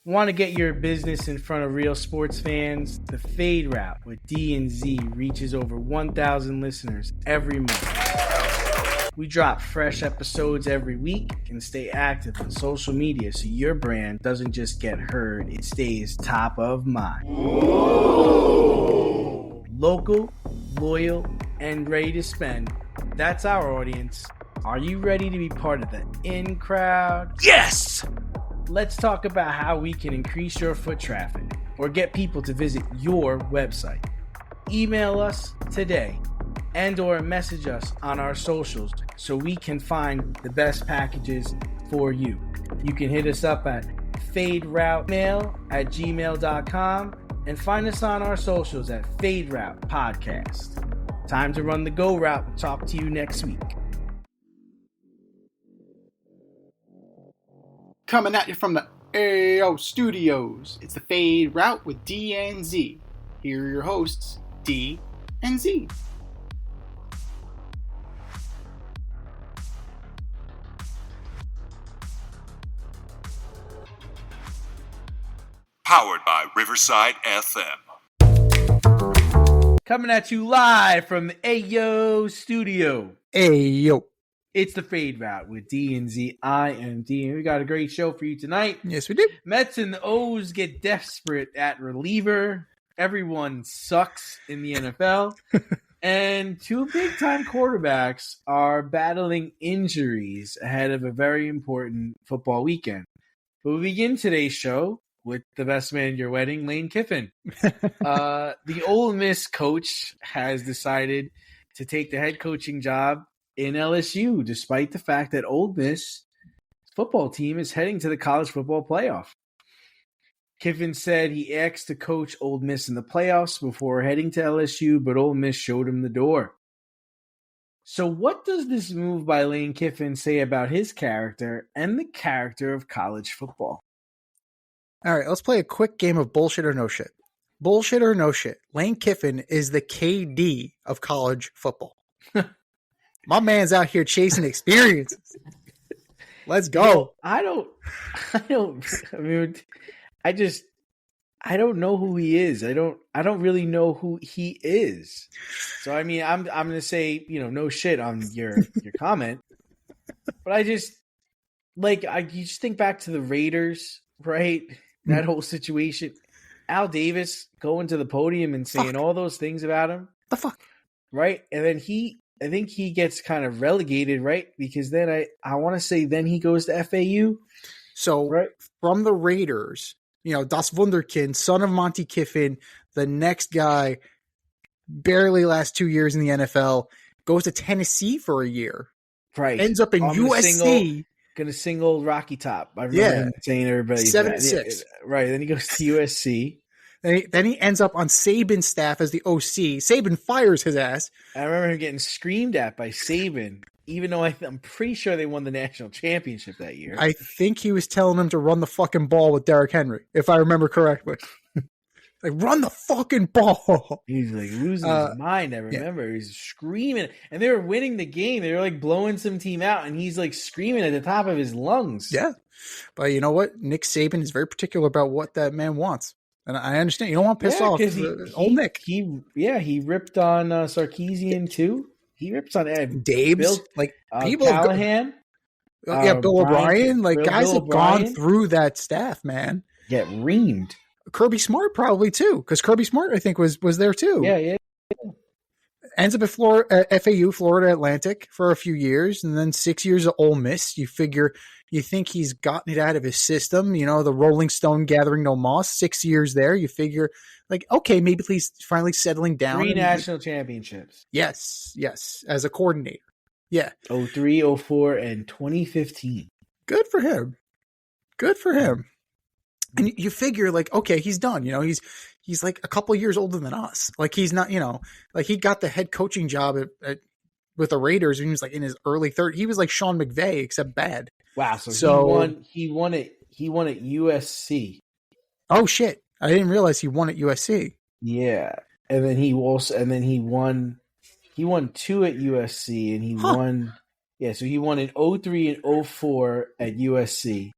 Want to get your business in front of real sports fans? The Fade Route with D and Z reaches over 1,000 listeners every month. We drop fresh episodes every week and stay active on social media so your brand doesn't just get heard, it stays top of mind. Ooh. Local, loyal, and ready to spend. That's our audience. Are you ready to be part of the in crowd? Yes! Let's talk about how we can increase your foot traffic or get people to visit your website. Email us today and or message us on our socials so we can find the best packages for you. You can hit us up at faderoutemail@gmail.com and find us on our socials at Fade Route Podcast. Time to run the go route. We'll talk to you next week. Coming at you from the AO Studios, it's the Fade Route with D and Z. Here are your hosts, D and Z. Powered by Riverside FM. Coming at you live from the AO Studio. Ayo. It's the Fade Route with D and Z. I am D, and we got a great show for you tonight. Yes, we do. Mets and the O's get desperate at reliever. Everyone sucks in the NFL. And two big-time quarterbacks are battling injuries ahead of a very important football weekend. But we begin today's show with the best man at your wedding, Lane Kiffin. The Ole Miss coach has decided to take the head coaching job in LSU, despite the fact that Ole Miss football team is heading to the college football playoff. Kiffin said he asked to coach Ole Miss in the playoffs before heading to LSU, but Ole Miss showed him the door. So what does this move by Lane Kiffin say about his character and the character of college football? All right, let's play a quick game of bullshit or no shit. Bullshit or no shit. Lane Kiffin is the KD of college football. My man's out here chasing experiences. Let's go. You know, I don't know who he is. I don't really know who he is. So I mean, I'm going to say, no shit on your comment. But I just you just think back to the Raiders, right? That whole situation. Al Davis going to the podium and saying all those things about him. The fuck? Right? And then I think he gets kind of relegated, right? Because then I want to say then he goes to FAU. So right? From the Raiders, Das Wunderkind, son of Monty Kiffin, the next guy, barely last 2 years in the NFL, goes to Tennessee for a year. Right. Ends up in USC. Gonna sing old Rocky Top. I remember him saying everybody's 7-6. Right. Then he goes to USC. Then he ends up on Saban's staff as the OC. Saban fires his ass. I remember him getting screamed at by Saban, even though I'm pretty sure they won the national championship that year. I think he was telling him to run the fucking ball with Derrick Henry, if I remember correctly. Run the fucking ball. He's losing his mind. I remember he's screaming, and they were winning the game. They were blowing some team out, and he's screaming at the top of his lungs. Yeah, but you know what? Nick Saban is very particular about what that man wants. And I understand. You don't want to piss off old Nick. He ripped on Sarkisian too. He rips on Dabes, people Callahan. Bill O'Brien. Guys have gone through that staff, man. Get reamed. Kirby Smart probably too, because Kirby Smart I think was there too. Yeah. Ends up at FAU, Florida Atlantic, for a few years, and then 6 years at Ole Miss. You think he's gotten it out of his system. The Rolling Stone gathering no moss. 6 years there. You figure, okay, maybe he's finally settling down. 3 national championships. Yes, as a coordinator. Yeah. 03, 04, and 2015. Good for him. And you figure, okay, he's done. He's a couple of years older than us. He's not, he got the head coaching job with the Raiders when he was in his early 30s. He was like Sean McVay, except bad. Wow. So he won at USC. Oh shit. I didn't realize he won at USC. Yeah. And then he won 2 at USC, and he won. Yeah. So he won in 03 and 04 at USC.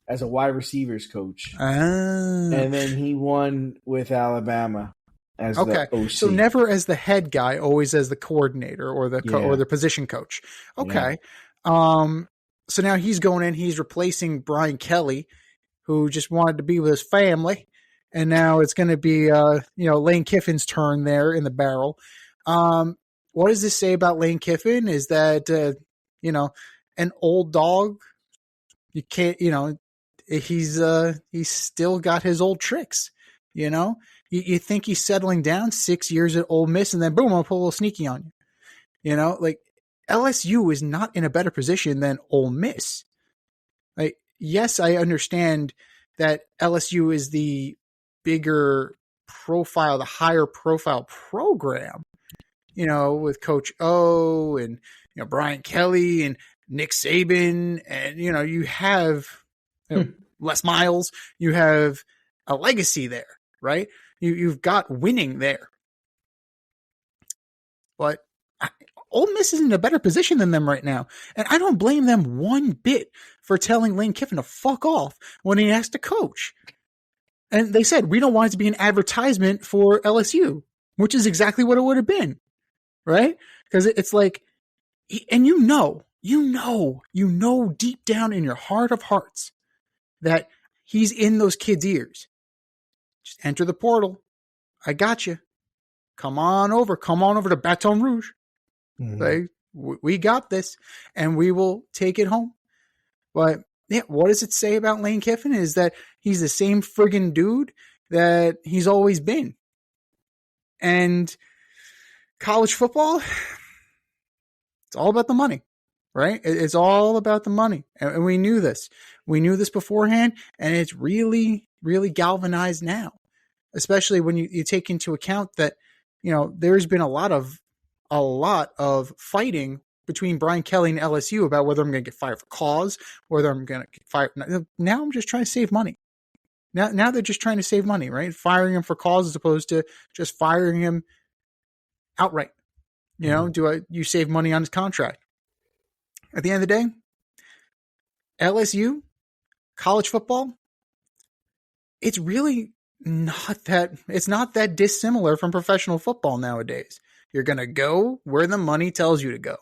as a wide receivers coach. Ah. And then he won with Alabama as the OC. So never as the head guy, always as the coordinator or the position coach. Okay. Yeah. So now he's going in, he's replacing Brian Kelly, who just wanted to be with his family. And now it's going to be, Lane Kiffin's turn there in the barrel. What does this say about Lane Kiffin? Is that, an old dog? You can't, he's still got his old tricks, You think he's settling down 6 years at Ole Miss and then boom, I'll pull a little sneaky on you. Like LSU is not in a better position than Ole Miss. Like, yes, I understand that LSU is the bigger profile, the higher profile program, with Coach O and, Brian Kelly and Nick Saban and, you have Les Miles, you have a legacy there, right? You've got winning there. But Ole Miss is in a better position than them right now. And I don't blame them one bit for telling Lane Kiffin to fuck off when he asked to coach. And they said, we don't want it to be an advertisement for LSU, which is exactly what it would have been. Right? Because it's like, and you know deep down in your heart of hearts that he's in those kids' ears. Just enter the portal. I got you. Come on over to Baton Rouge. Mm-hmm. Like, we got this, and we will take it home. But yeah, what does it say about Lane Kiffin? Is that he's the same friggin' dude that he's always been. And college football, it's all about the money, right? It's all about the money. And we knew this. We knew this beforehand, and it's really, really galvanized now, especially when you take into account that, there's been a lot of fighting between Brian Kelly and LSU about whether I'm going to get fired for cause, whether I'm going to get fired. Now I'm just trying to save money. Now they're just trying to save money, right? Firing him for cause as opposed to just firing him outright. You save money on his contract? At the end of the day, LSU, college football, it's really not that dissimilar from professional football nowadays. You're going to go where the money tells you to go.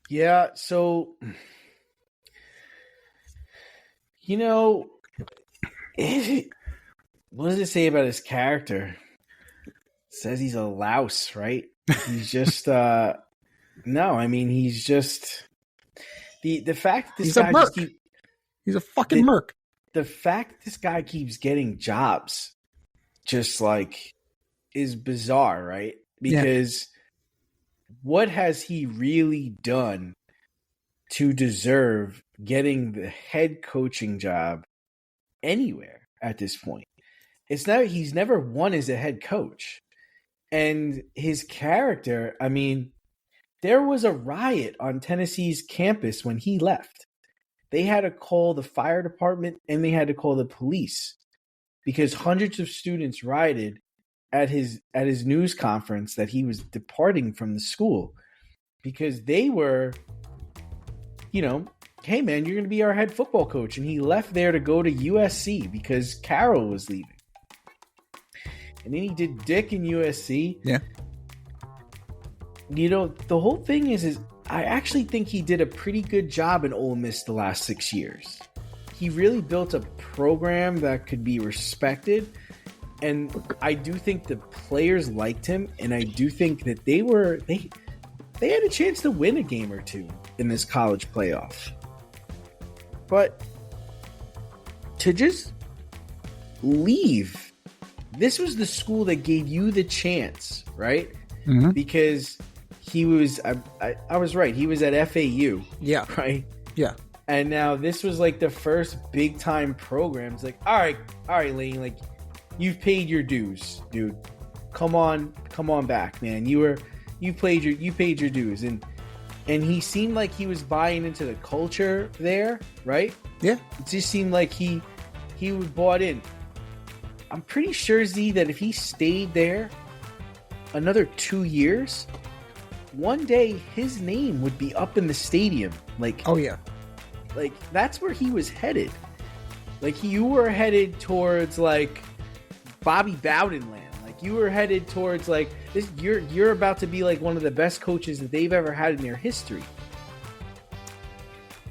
Yeah, so, what does it say about his character? It says he's a louse, right? He's just, he's just, the fact that this guy just he's a fucking merc. The fact this guy keeps getting jobs just is bizarre, right? Because what has he really done to deserve getting the head coaching job anywhere at this point? He's never won as a head coach. And his character, there was a riot on Tennessee's campus when he left. They had to call the fire department and they had to call the police because hundreds of students rioted at his news conference that he was departing from the school because they were, hey man, you're going to be our head football coach. And he left there to go to USC because Carroll was leaving. And then he did dick in USC. Yeah. The whole thing is I actually think he did a pretty good job in Ole Miss the last 6 years. He really built a program that could be respected. And I do think the players liked him. And I do think that they had a chance to win a game or two in this college playoff. But to just leave, this was the school that gave you the chance, right? Mm-hmm. Because he was, I was right. He was at FAU. Yeah. Right? Yeah. And now this was the first big time program. It's all right, Lane, you've paid your dues, dude. Come on back, man. You paid your dues. And he seemed like he was buying into the culture there, right? Yeah. It just seemed like he was bought in. I'm pretty sure, Z, that if he stayed there another 2 years, one day his name would be up in the stadium. Oh yeah. like that's where he was headed. Like you were headed towards like Bobby Bowden land. Like you were headed towards like this. You're about to be like one of the best coaches that they've ever had in their history.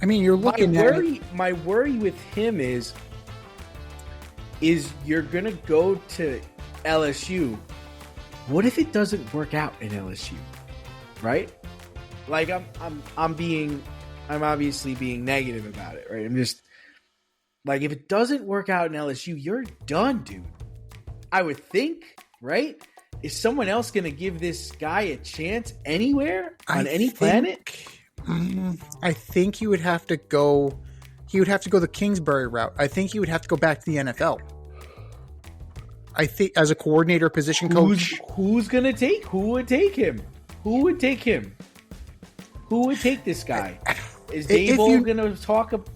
I mean, you're looking my worry with him is you're gonna go to LSU. What if it doesn't work out in LSU? Right? Like I'm obviously being negative about it, right? I'm just like, if it doesn't work out in LSU, you're done, dude. I would think, right? Is someone else going to give this guy a chance anywhere on any planet? I think he would have to go. He would have to go the Kingsbury route. I think he would have to go back to the NFL. I think as a coordinator, position coach. Who's going to take? Who would take him? Who would take him? Who would take this guy? Is Dable going to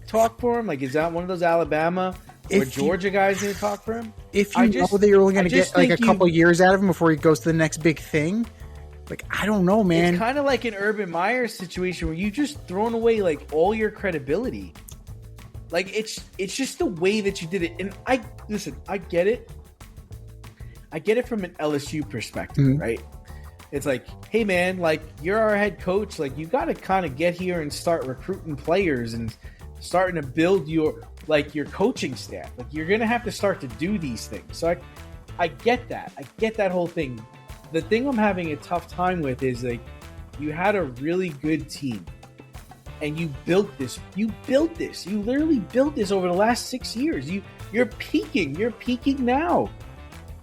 talk for him? Like, is that one of those Alabama or Georgia guys going to talk for him? If you know that you're only going to get like a couple years out of him before he goes to the next big thing, like, I don't know, man. It's kind of like an Urban Meyer situation where you just thrown away like all your credibility. Like, it's just the way that you did it. And I get it. I get it from an LSU perspective, right? It's like, hey man, like you're our head coach, like you got to kind of get here and start recruiting players and starting to build your coaching staff. Like you're gonna have to start to do these things. So I get that. I get that whole thing. The thing I'm having a tough time with is like you had a really good team and you built this. You literally built this over the last 6 years. You're peaking. You're peaking now.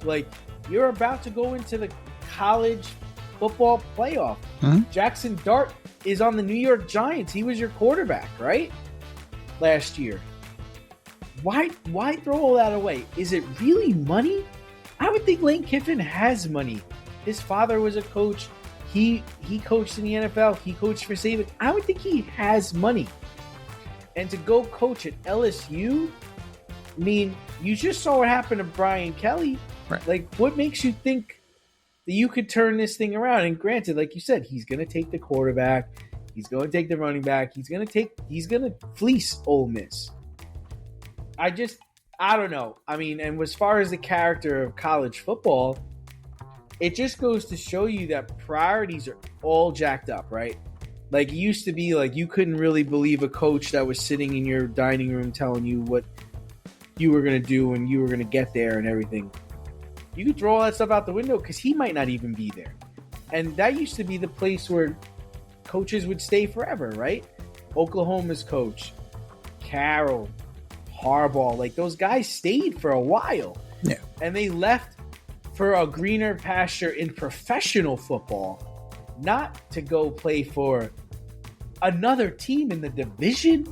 Like you're about to go into the college football playoff. Jackson Dart is on the New York Giants. He was your quarterback, right? Last year. Why throw all that away? Is it really money? I would think Lane Kiffin has money. His father was a coach. He coached in the NFL. He coached for Saban. I would think he has money. And to go coach at LSU, I mean, you just saw what happened to Brian Kelly. Right. Like, what makes you think that you could turn this thing around? And granted, like you said, he's going to take the quarterback. He's going to take the running back. He's going to fleece Ole Miss. I don't know. I mean, and as far as the character of college football, it just goes to show you that priorities are all jacked up, right? Like, it used to be like you couldn't really believe a coach that was sitting in your dining room telling you what you were going to do and you were going to get there and everything. You could throw all that stuff out the window because he might not even be there. And that used to be the place where coaches would stay forever, right? Oklahoma's coach, Carroll, Harbaugh, like those guys stayed for a while. Yeah. And they left for a greener pasture in professional football, not to go play for another team in the division.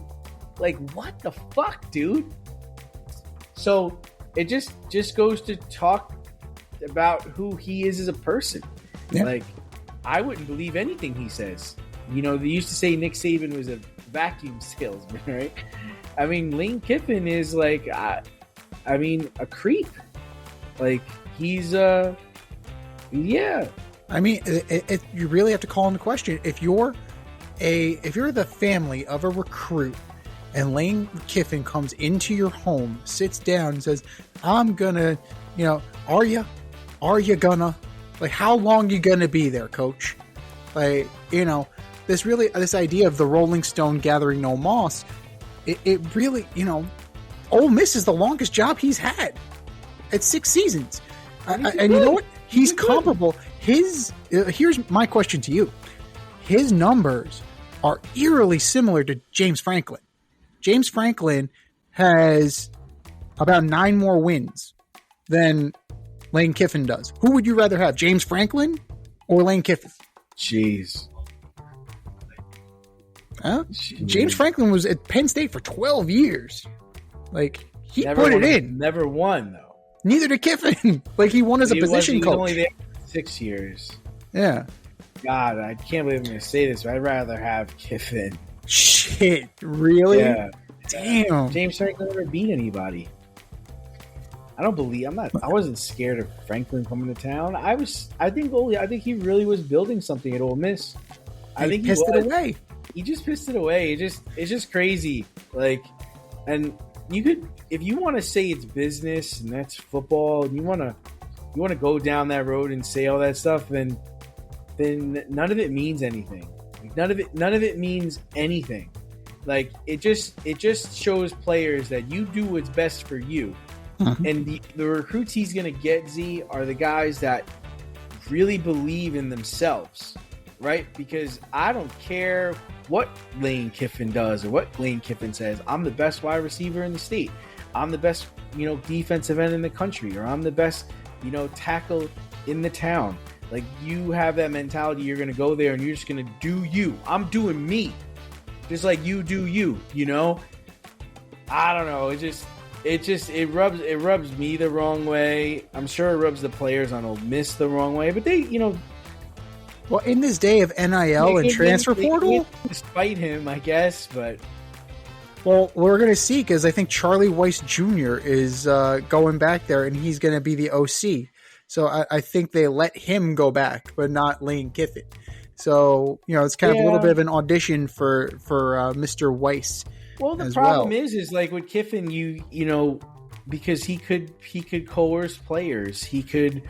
Like, what the fuck, dude? So it just goes to talk about who he is as a person. Yeah. Like, I wouldn't believe anything he says. You know, they used to say Nick Saban was a vacuum salesman, right? I mean, Lane Kiffin is like, a creep. Like, he's, yeah. I mean, you really have to call into question if you're the family of a recruit and Lane Kiffin comes into your home, sits down and says, I'm gonna, are you gonna, like, how long you gonna be there, coach? Like, this idea of the Rolling Stone gathering no moss, it really, Ole Miss is the longest job he's had. It's 6 seasons. And you know what? He's comparable. Here's my question to you. His numbers are eerily similar to James Franklin. James Franklin has about 9 more wins than Lane Kiffin does. Who would you rather have, James Franklin or Lane Kiffin? Jeez. James Franklin was at Penn State for 12 years. Like, he put it in. Never won, though. Neither did Kiffin. Like, he won as a position coach. He was only there for 6 years. Yeah. God, I can't believe I'm going to say this, but I'd rather have Kiffin. Shit, really? Yeah. Damn. James Franklin never beat anybody. I wasn't scared of Franklin coming to town. I think he really was building something at Ole Miss. I think he pissed was. it away. he just pissed it away. It's just crazy. Like, and you could, if you want to say it's business and that's football, and you want to go down that road and say all that stuff, then none of it means anything. Like, none of it means anything. Like, it just shows players that you do what's best for you. Mm-hmm. And the recruits he's going to get, Z, are the guys that really believe in themselves, right? Because I don't care what Lane Kiffin does or what Lane Kiffin says. I'm the best wide receiver in the state. I'm the best, defensive end in the country, or I'm the best, tackle in the town. Like, you have that mentality. You're going to go there and you're just going to do you. I'm doing me. Just like you do you, I don't know. It rubs me the wrong way. I'm sure it rubs the players on Ole Miss the wrong way. But they, well, in this day of NIL and transfer portal, despite him, I guess. But well, we're going to see, because I think Charlie Weiss Jr. is going back there, and he's going to be the OC. So I think they let him go back, but not Lane Kiffin. So, it's kind of a little bit of an audition for Mr. Weiss. Well, the problem is like with Kiffin, because he could coerce players. He could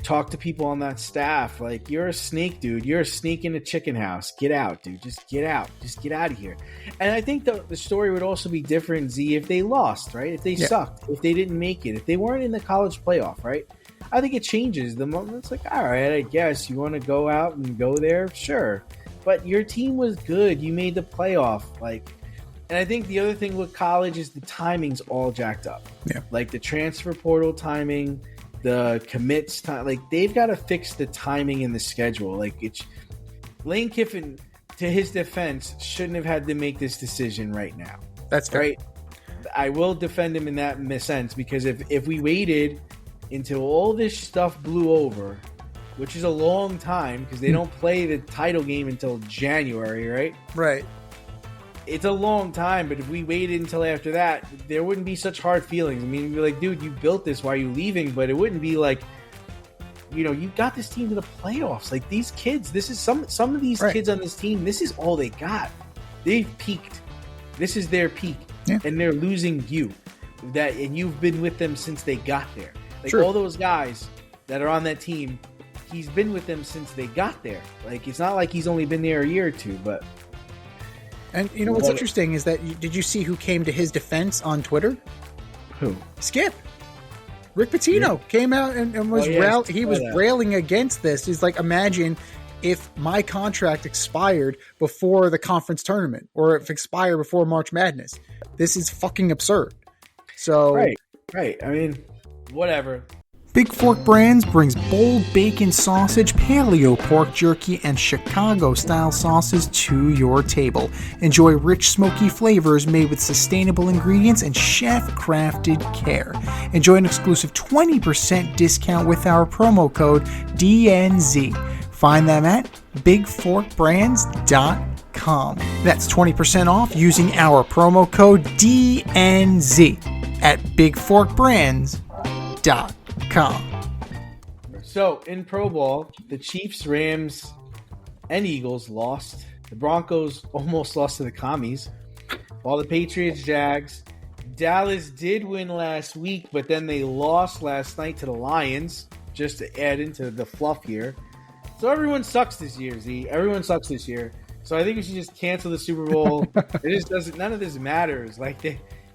talk to people on that staff. Like, you're a snake, dude. You're a snake in a chicken house. Get out, dude. Just get out. Just get out of here. And I think the story would also be different, Z, if they lost, right? If they sucked, if they didn't make it, if they weren't in the college playoff, right? I think it changes the moment. It's like, all right, I guess you want to go out and go there, sure. But your team was good. You made the playoff. And I think the other thing with college is the timing's all jacked up. Yeah. Like the transfer portal timing, the commits time. Like, they've got to fix the timing in the schedule. Like, Lane Kiffin, to his defense, shouldn't have had to make this decision right now. That's fair. Right. I will defend him in that sense, because if we waited until all this stuff blew over, which is a long time because they don't play the title game until January, right? Right. It's a long time, but if we waited until after that, there wouldn't be such hard feelings. I mean, it'd be like, dude, you built this, why are you leaving? But it wouldn't be like, you got this team to the playoffs. Like, these kids, this is some of these kids on this team, this is all they got. They've peaked. This is their peak. Yeah. And they're losing you. And you've been with them since they got there. Like, all those guys that are on that team, he's been with them since they got there. Like, it's not like he's only been there a year or two, but. And what's interesting is that, did you see who came to his defense on Twitter? Who? Skip. Rick Pitino came out and was railing against this. He's like, imagine if my contract expired before the conference tournament, or if it expired before March Madness. This is fucking absurd. So Right. I mean, whatever. Big Fork Brands brings bold bacon sausage, paleo pork jerky, and Chicago-style sauces to your table. Enjoy rich, smoky flavors made with sustainable ingredients and chef-crafted care. Enjoy an exclusive 20% discount with our promo code DNZ. Find them at bigforkbrands.com. That's 20% off using our promo code DNZ at bigforkbrands.com. So, in Pro Bowl, the Chiefs, Rams, and Eagles lost. The Broncos almost lost to the Commies. While the Patriots, Jags, Dallas did win last week, but then they lost last night to the Lions, just to add into the fluff here. So everyone sucks this year, Z. Everyone sucks this year. So I think we should just cancel the Super Bowl. It just doesn't. None of this matters.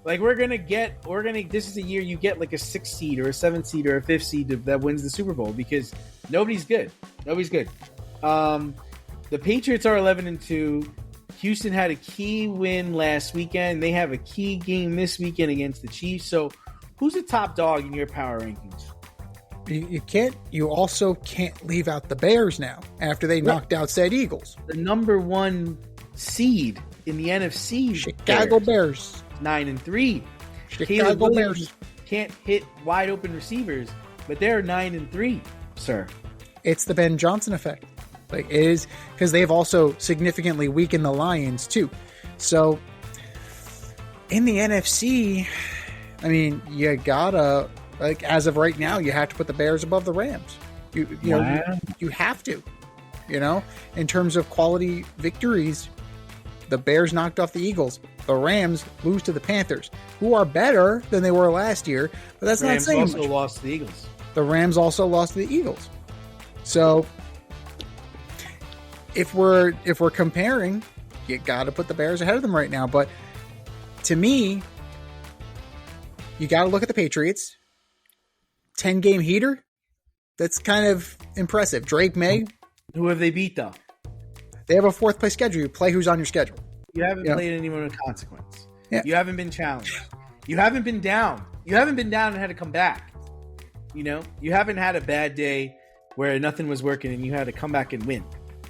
This is a year you get like a 6 seed or a 7 seed or a 5th seed that wins the Super Bowl, because nobody's good. The Patriots are 11-2. Houston had a key win last weekend. They have a key game this weekend against the Chiefs. So who's the top dog in your power rankings? You also can't leave out the Bears now after they knocked out said Eagles. The number 1 seed in the NFC. Chicago Bears. 9-3. Chicago Bears can't hit wide open receivers, but they're 9-3, sir. It's the Ben Johnson effect. Like, it is, because they've also significantly weakened the Lions too. So in the NFC, I mean, you gotta, like, as of right now, you have to put the Bears above the Rams. You have to. In terms of quality victories, The Bears knocked off the Eagles. The Rams lose to the Panthers, who are better than they were last year, but that's not saying much. The Rams also lost to the Eagles. The Rams also lost to the Eagles. So if we're comparing, you got to put the Bears ahead of them right now. But to me, you got to look at the Patriots. 10-game heater. That's kind of impressive. Drake May. Who have they beat, though? They have a fourth place schedule. You play who's on your schedule. You haven't played anyone of consequence. Yeah. You haven't been challenged. You haven't been down. You haven't been down and had to come back. You know? You haven't had a bad day where nothing was working and you had to come back and win.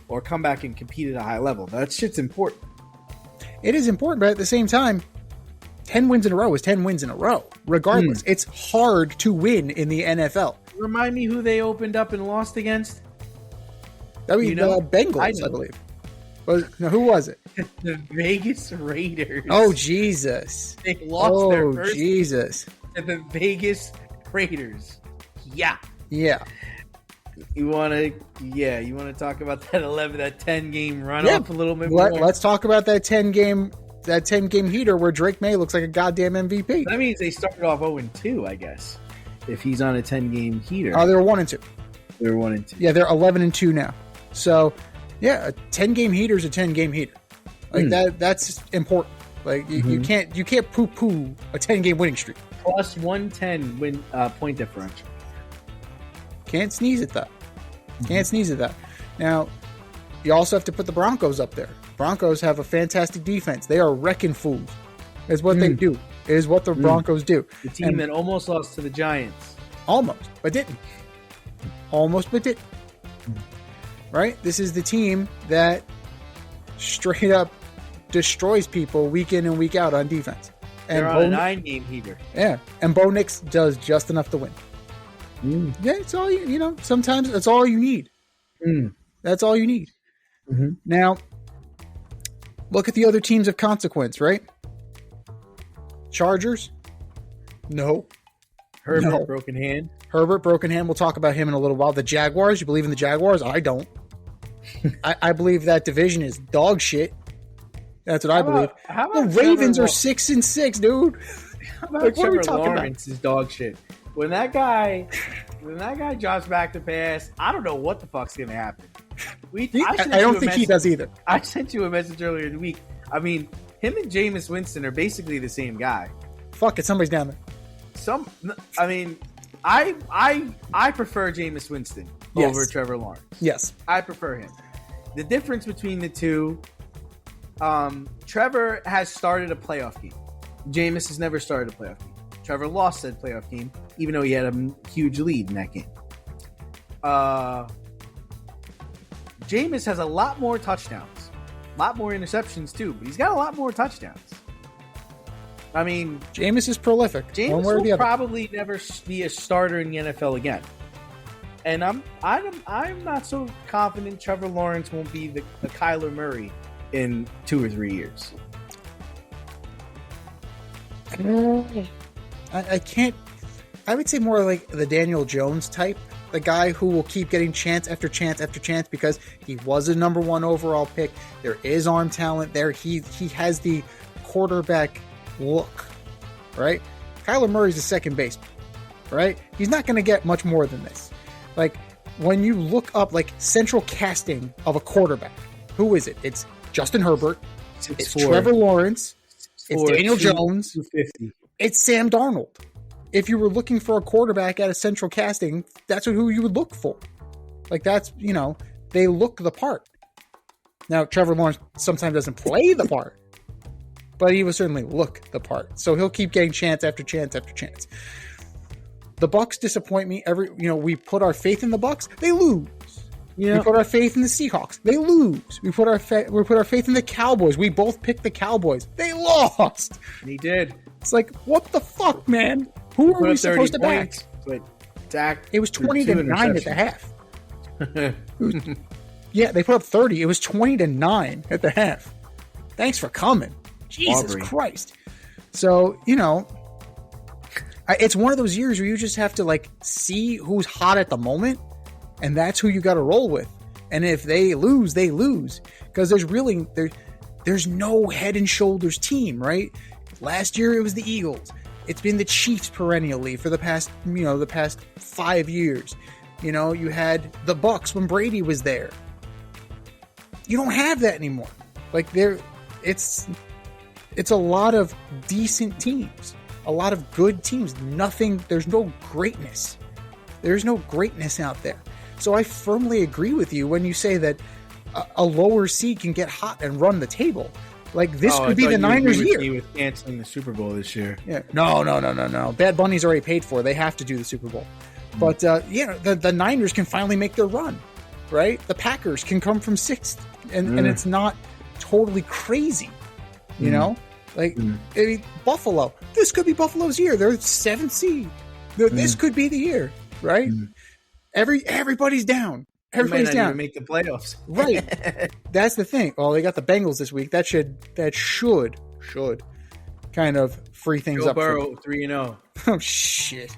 Or come back and compete at a high level. That shit's important. It is important, but at the same time, 10 wins in a row is 10 wins in a row. Regardless, it's hard to win in the NFL. Remind me who they opened up and lost against? That was the Bengals, I believe. Who was it? The Vegas Raiders. Oh, Jesus. They lost their first Jesus. to the Vegas Raiders. Yeah. Yeah. You want to talk about that 10-game run up a little bit more? Let's talk about that 10-game heater where Drake May looks like a goddamn MVP. That means they started off 0-2, I guess. If he's on a 10-game heater. Oh, they were 1-2. They were 1-2. Yeah, they're 11-2 now. So, yeah, a 10-game heater is a 10-game heater. Like that's important. Like you can't poo-poo a 10-game winning streak. Plus 110 win point differential. Can't sneeze at that. Can't sneeze at that. Now, you also have to put the Broncos up there. Broncos have a fantastic defense. They are wrecking fools. It's what they do. It is what the Broncos do. The team that almost lost to the Giants. Almost, but didn't. Almost, but didn't. Right? This is the team that straight up destroys people week in and week out on defense. And they're on a 9-game heater. Yeah. And Bo Nix does just enough to win. Yeah, it's all sometimes that's all you need. That's all you need. Now, look at the other teams of consequence, right? Chargers? No. Herbert, broken hand. Herbert, broken hand. We'll talk about him in a little while. The Jaguars, you believe in the Jaguars? I don't. I believe that division is dog shit. That's what I believe. The Ravens are 6-6, dude. How about Trevor Lawrence is dog shit? When that guy drops back to pass, I don't know what the fuck's gonna happen. I don't think he does either. I sent you a message earlier in the week. I mean, him and Jameis Winston are basically the same guy. Fuck it, somebody's down there. I prefer Jameis Winston over Trevor Lawrence. Yes, I prefer him. The difference between the two, Trevor has started a playoff game. Jameis has never started a playoff game. Trevor lost that playoff game, even though he had a huge lead in that game. Jameis has a lot more touchdowns, a lot more interceptions too, but he's got a lot more touchdowns. I mean, Jameis is prolific. Jameis will probably never be a starter in the NFL again, and I'm not so confident Trevor Lawrence won't be the Kyler Murray in 2 or 3 years. I can't. I would say more like the Daniel Jones type, the guy who will keep getting chance after chance after chance because he was a number 1 overall pick. There is arm talent there. He has the quarterback look, right? Kyler Murray's the second baseman, right? He's not going to get much more than this. Like when you look up like central casting of a quarterback, who is it? It's Justin Herbert. It's Trevor Lawrence. It's Daniel Jones. 250. It's Sam Darnold. If you were looking for a quarterback at a central casting, that's who you would look for. Like that's, they look the part. Now, Trevor Lawrence sometimes doesn't play the part, but he will certainly look the part. So he'll keep getting chance after chance after chance. The Bucs disappoint me. We put our faith in the Bucs, they lose. We put our faith in the Seahawks, they lose. We put our faith in the Cowboys. We both picked the Cowboys, they lost. He did. It's like, what the fuck, man? Who are we supposed to back? It was 20-9 at the half. Yeah, they put up 30. It was 20-9 at the half. Thanks for coming. Jesus Christ. So, it's one of those years where you just have to see who's hot at the moment, and that's who you got to roll with. And if they lose, they lose. Because there's no head and shoulders team, right? Last year it was the Eagles. It's been the Chiefs perennially for the past 5 years. You had the Bucks when Brady was there. You don't have that anymore. Like it's a lot of decent teams, a lot of good teams. There's no greatness. There's no greatness out there. So I firmly agree with you when you say that a lower seed can get hot and run the table. Like this could be the Niners' year. He was canceling the Super Bowl this year. Yeah. No. Bad Bunny's already paid for. They have to do the Super Bowl. But the Niners can finally make their run, right? The Packers can come from 6th, and it's not totally crazy, Like Buffalo. This could be Buffalo's year. They're 7th seed. This could be the year, right? Everybody's down. Everybody's down. Even make the playoffs, right? That's the thing. Well, they got the Bengals this week. That should kind of free things Joe up. Burrow 3-0. Oh shit!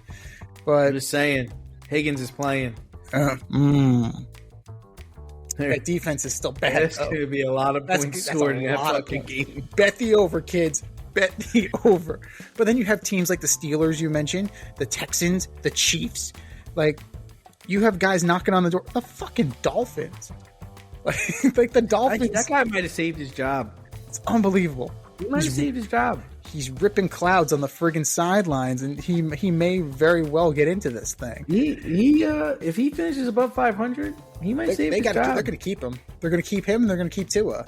But I'm just saying, Higgins is playing. That defense is still bad. There's going to be a lot of points scored in that fucking game. Bet the over, kids. Bet the over. But then you have teams like the Steelers you mentioned, the Texans, the Chiefs. Like, you have guys knocking on the door. The fucking Dolphins. Like the Dolphins. That guy might have saved his job. It's unbelievable. He might have saved his job. He's ripping clouds on the friggin' sidelines, and he may very well get into this thing. If he finishes above 500, he might save his job. They're going to keep him. They're going to keep him, and they're going to keep Tua.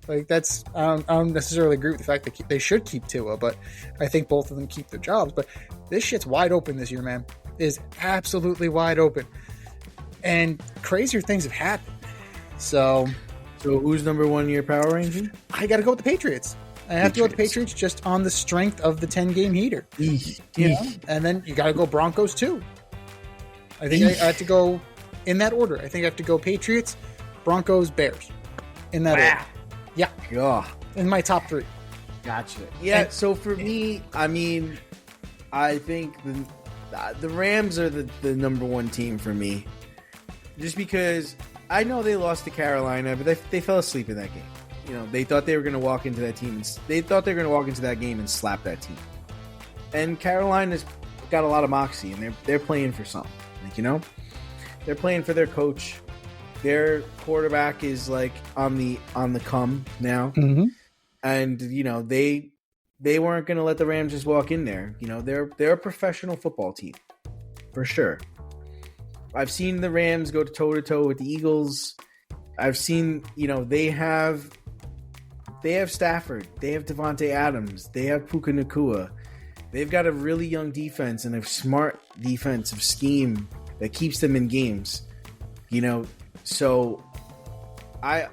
Like, that's I don't necessarily agree with the fact that they should keep Tua, but I think both of them keep their jobs. But this shit's wide open this year, man. It is absolutely wide open, and crazier things have happened. So who's number 1 in your power ranking? I got to go with the Patriots. I have to go with the Patriots just on the strength of the 10-game heater. And then you got to go Broncos too. I think I have to go in that order. I think I have to go Patriots, Broncos, Bears. In that order. Yeah. God. In my top 3. Gotcha. Yeah, so for me, I mean, I think the Rams are the number 1 team for me. Just because I know they lost to Carolina, but they fell asleep in that game. They thought they were going to walk into that team, and they thought they were going to walk into that game and slap that team. And Carolina's got a lot of moxie, and they're playing for something. They're playing for their coach. Their quarterback is like on the come now, and they weren't going to let the Rams just walk in there. They're a professional football team for sure. I've seen the Rams go toe to toe with the Eagles. I've seen they have Stafford, they have Devontae Adams, they have Puka Nacua. They've got a really young defense and a smart defensive scheme that keeps them in games. So I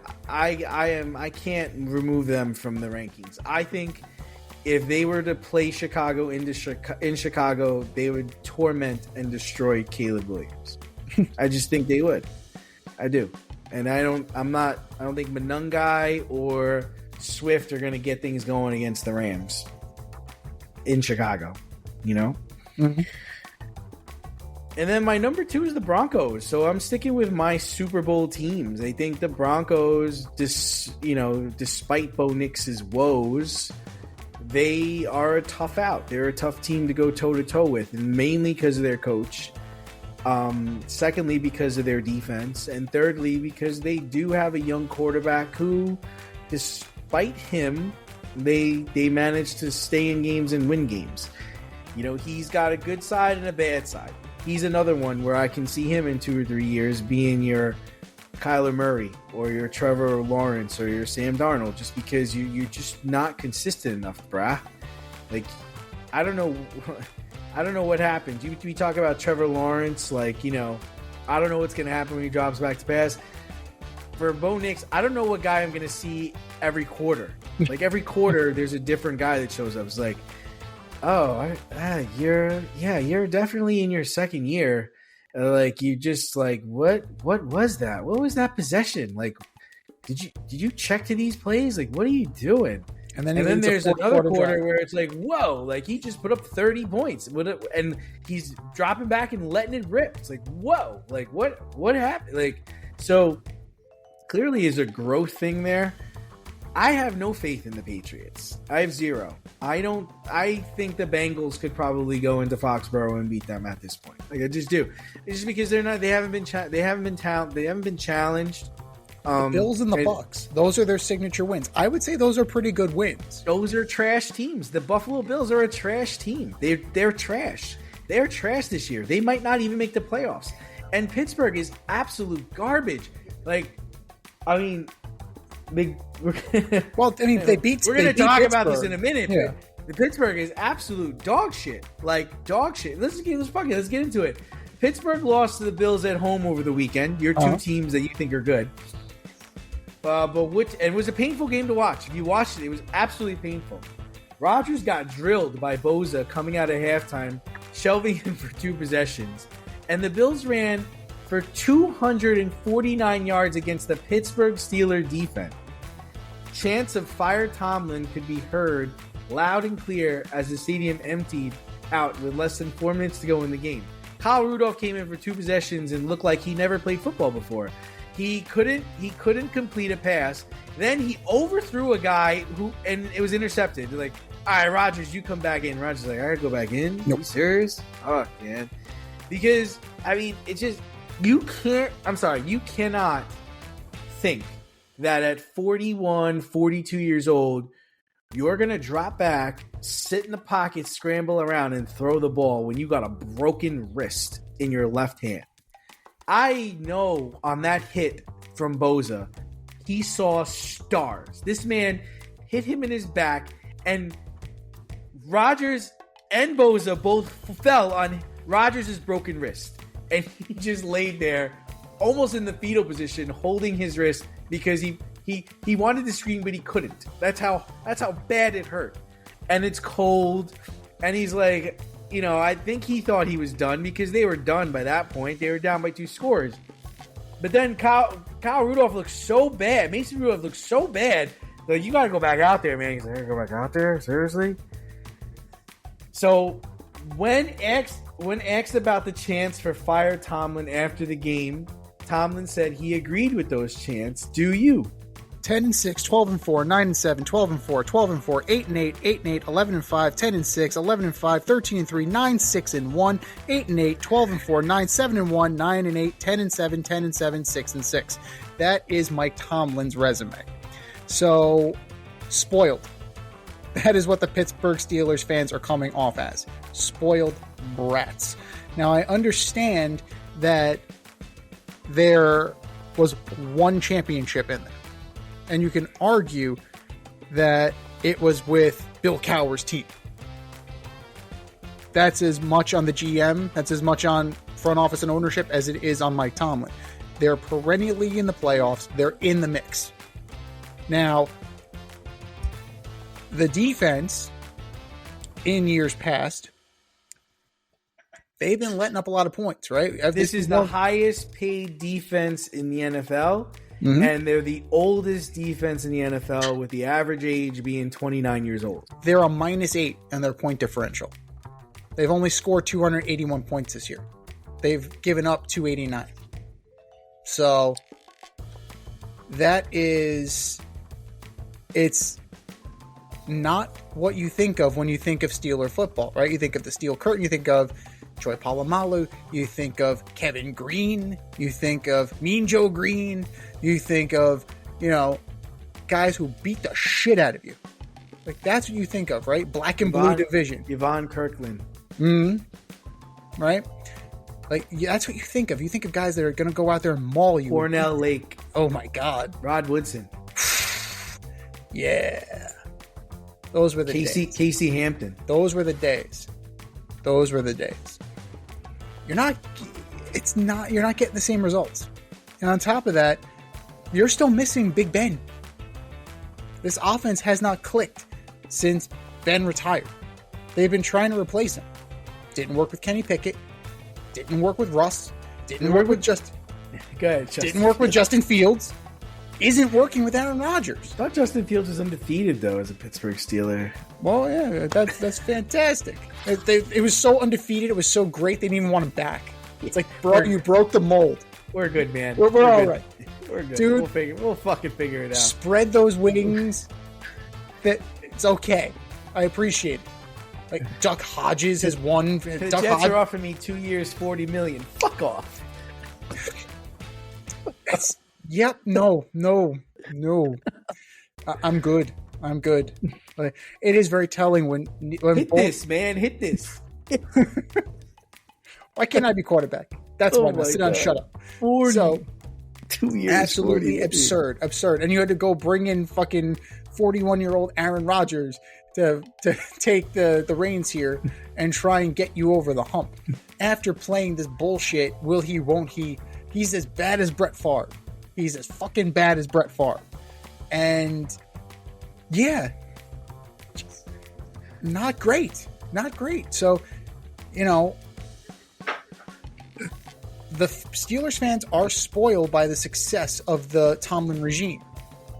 can't remove them from the rankings. I think if they were to play Chicago in Chicago, they would torment and destroy Caleb Williams. I just think they would. I do. And I don't think Monangai or Swift are going to get things going against the Rams in Chicago, And then my number 2 is the Broncos. So I'm sticking with my Super Bowl teams. I think the Broncos, despite Bo Nix's woes, they are a tough out. They're a tough team to go toe-to-toe with, and mainly because of their coach. Secondly, because of their defense. And thirdly, because they do have a young quarterback who, despite him, they managed to stay in games and win games. He's got a good side and a bad side. He's another one where I can see him in 2 or 3 years being your Kyler Murray or your Trevor Lawrence or your Sam Darnold, just because you're just not consistent enough, brah. Like, I don't know what happens. We talk about Trevor Lawrence, I don't know what's going to happen when he drops back to pass. For Bo Nix, I don't know what guy I'm going to see every quarter. Like, every quarter, there's a different guy that shows up. It's like, you're definitely in your second year. You just what was that? What was that possession? Like, did you check to these plays? Like, what are you doing? And then there's another quarter where it's like, whoa, he just put up 30 points. And he's dropping back and letting it rip. It's like, whoa, what happened? So clearly is a growth thing there. I have no faith in the Patriots. I have zero. I think the Bengals could probably go into Foxborough and beat them at this point. Like, I just do. It's just because they haven't been challenged. The Bills and the Bucks. Those are their signature wins. I would say those are pretty good wins. Those are trash teams. The Buffalo Bills are a trash team. They're trash. They're trash this year. They might not even make the playoffs. And Pittsburgh is absolute garbage. Like, I mean, they beat. We're going to talk about this in a minute. Yeah. The Pittsburgh is absolute dog shit. Like, dog shit. Let's get into it. Pittsburgh lost to the Bills at home over the weekend. Your two teams that you think are good. It was a painful game to watch. If you watched it, it was absolutely painful. Rodgers got drilled by Bosa coming out of halftime, shelving him for 2 possessions. And the Bills ran for 249 yards against the Pittsburgh Steelers defense. Chants of "Fire Tomlin" could be heard loud and clear as the stadium emptied out with less than 4 minutes to go in the game. Kyle Rudolph came in for 2 possessions and looked like he never played football before. He couldn't complete a pass. Then he overthrew a guy and it was intercepted. They're like, all right, Rodgers, you come back in. Rodgers like, I gotta go back in? Nope. You serious? Oh, man. Because, I mean, it's just, you cannot think that at 41, 42 years old, you're going to drop back, sit in the pocket, scramble around, and throw the ball when you got a broken wrist in your left hand. I know on that hit from Bosa, he saw stars. This man hit him in his back, and Rodgers and Bosa both fell on Rodgers' broken wrist. And he just laid there almost in the fetal position, holding his wrist because he wanted to scream, but he couldn't. That's how bad it hurt. And it's cold. And he's like, I think he thought he was done because they were done by that point. They were down by 2 scores. But then Kyle Rudolph looks so bad. Mason Rudolph looks so bad. Like, you got to go back out there, man. He's like, I gotta go back out there? Seriously? So when asked about the chants for "Fire Tomlin" after the game, Tomlin said he agreed with those chants. Do you? 10-6, 12-4, 9-7, 12-4, 12-4, 8-8, 8-8, 11-5, 10-6, 11-5, 13-3, 9-6-1, 8-8, 12-4, 9-7-1, 9-8, 10-7, 10-7, 6-6. That is Mike Tomlin's resume. So, spoiled. That is what the Pittsburgh Steelers fans are coming off as. Spoiled brats. Now, I understand that there was one championship in there. And you can argue that it was with Bill Cowher's team. That's as much on the GM, that's as much on front office and ownership as it is on Mike Tomlin. They're perennially in the playoffs. They're in the mix. Now, the defense in years past, they've been letting up a lot of points, right? This is the highest paid defense in the NFL. Mm-hmm. And they're the oldest defense in the NFL with the average age being 29 years old. They're a -8 in their point differential. They've only scored 281 points this year. They've given up 289. So it's not what you think of when you think of Steeler football, right? You think of the Steel Curtain, you think of Troy Polamalu, you think of Kevin Green, you think of Mean Joe Green, you think of, guys who beat the shit out of you. Like, that's what you think of, right? Black and blue division. Yvonne Kirkland. Mm-hmm. Right? Like, that's what you think of. You think of guys that are going to go out there and maul you. Cornell Lake. Oh, my God. Rod Woodson. Yeah. Those were the days. Casey Hampton. Those were the days. You're not getting the same results. And on top of that, you're still missing Big Ben. This offense has not clicked since Ben retired. They've been trying to replace him. Didn't work with Kenny Pickett. Didn't work with Russ. Didn't work with Justin. Didn't work with Justin Fields. Isn't working with Aaron Rodgers. I thought Justin Fields was undefeated, though, as a Pittsburgh Steeler. Well, yeah, that's fantastic. It was so undefeated. It was so great. They didn't even want him back. It's like, bro, you broke the mold. We're good, man. We're all right. We're good. Dude. We'll fucking figure it out. Spread those wings. It's okay. I appreciate it. Like Duck Hodges has won. The Duck Jets are offering me 2 years, $40 million. Fuck off. Yep. No. I'm good. Like, it is very telling when Hit this, man. Hit this. Why can't I be quarterback? That's why. Sit down, shut up. 40. So 2 years. absolutely 40 absurd. And you had to go bring in fucking 41-year-old Aaron Rodgers to take the reins here and try and get you over the hump. After playing this bullshit, will he, won't he? He's as bad as Brett Favre. He's as fucking bad as Brett Favre. And yeah, not great. So, the Steelers fans are spoiled by the success of the Tomlin regime.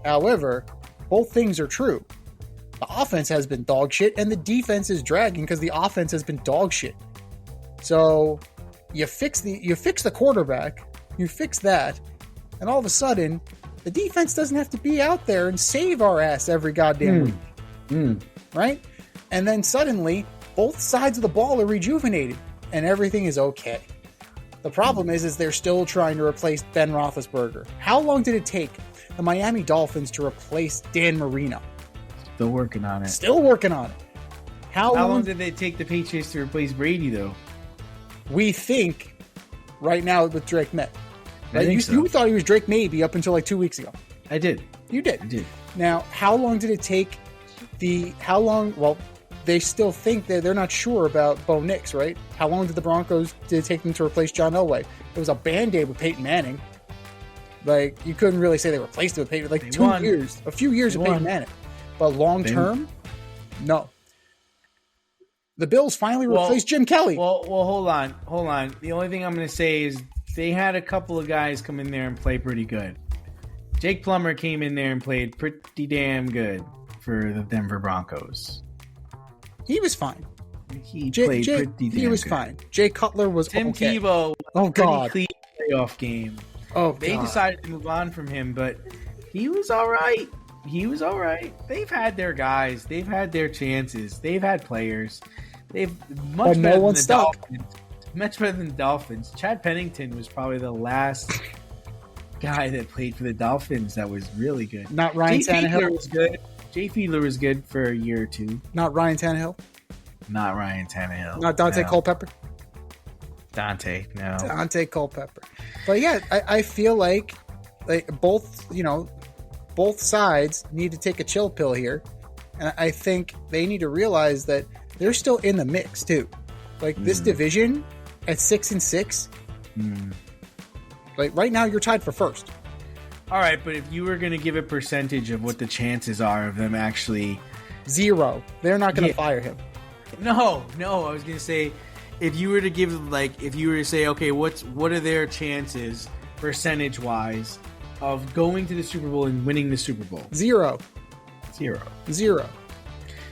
However, both things are true. The offense has been dog shit, and the defense is dragging because the offense has been dog shit. So you fix the quarterback, you fix that, and all of a sudden, the defense doesn't have to be out there and save our ass every goddamn week. Right? And then suddenly, both sides of the ball are rejuvenated, and everything is okay. The problem is they're still trying to replace Ben Roethlisberger. How long did it take the Miami Dolphins to replace Dan Marino? Still working on it. How long did they take the Patriots to replace Brady, though? We think right now with Drake May. I think You thought he was Drake Maybe up until like 2 weeks ago. I did. You did. I did. Now, how long did it take well, they still think that they're not sure about Bo Nix, right? How long did it take them to replace John Elway? It was a Band-Aid with Peyton Manning. Like, you couldn't really say they replaced it with Peyton. Like, 2 years. A few years with Peyton Manning. But long-term, no. The Bills finally replaced Jim Kelly. Well, hold on. The only thing I'm going to say is they had a couple of guys come in there and play pretty good. Jake Plummer came in there and played pretty damn good for the Denver Broncos. He was fine. He played pretty damn good. He was fine. Jay Cutler was Tim okay. Tebow. Oh, God. Pretty clean playoff game. Oh, They decided to move on from him, but he was all right. They've had their guys. They've had their chances. They've had players. They've much better than the Dolphins. Much better than the Dolphins. Chad Pennington was probably the last guy that played for the Dolphins that was really good. Not Ryan Tannehill. Was good. Jay Fiedler was good for a year or two. Not Ryan Tannehill. Not Ryan Tannehill. Not Dante Culpepper. Dante Culpepper. But yeah, I feel like both sides need to take a chill pill here. And I think they need to realize that they're still in the mix too. Like this division at 6-6, like right now you're tied for first. All right, but if you were going to give a percentage of what the chances are of them actually... 0. They're not going to fire him. No, I was going to say, if you were to say, okay, what are their chances, percentage-wise, of going to the Super Bowl and winning the Super Bowl? 0.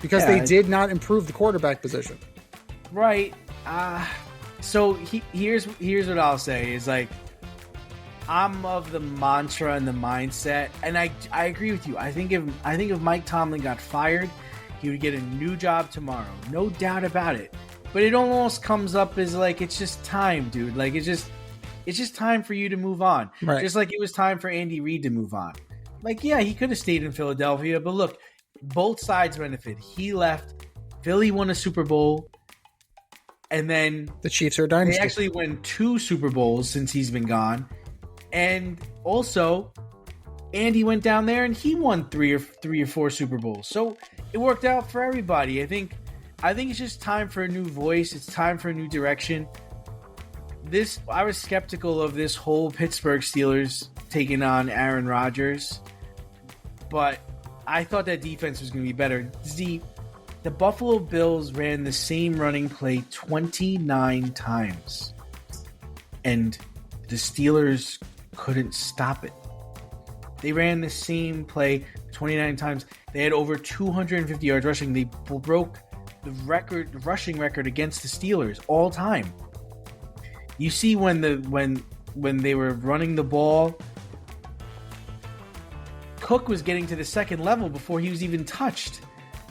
Because they did not improve the quarterback position. Right. So here's what I'll say is like, I'm of the mantra and the mindset, and I agree with you. I think if Mike Tomlin got fired, he would get a new job tomorrow, no doubt about it. But it almost comes up as like it's just time, dude. Like it's just time for you to move on. Right. Just like it was time for Andy Reid to move on. Like yeah, he could have stayed in Philadelphia, but look, both sides benefit. He left. Philly won a Super Bowl. And then the Chiefs are a dynasty. They actually won 2 Super Bowls since he's been gone. And also, Andy went down there and he won 3 or 4 Super Bowls. So it worked out for everybody. I think it's just time for a new voice. It's time for a new direction. I was skeptical of this whole Pittsburgh Steelers taking on Aaron Rodgers, but I thought that defense was going to be better. The Buffalo Bills ran the same running play 29 times, and the Steelers couldn't stop it. They ran the same play 29 times. They had over 250 yards rushing. They broke the rushing record against the Steelers all time. You see when they were running the ball, Cook was getting to the second level before he was even touched.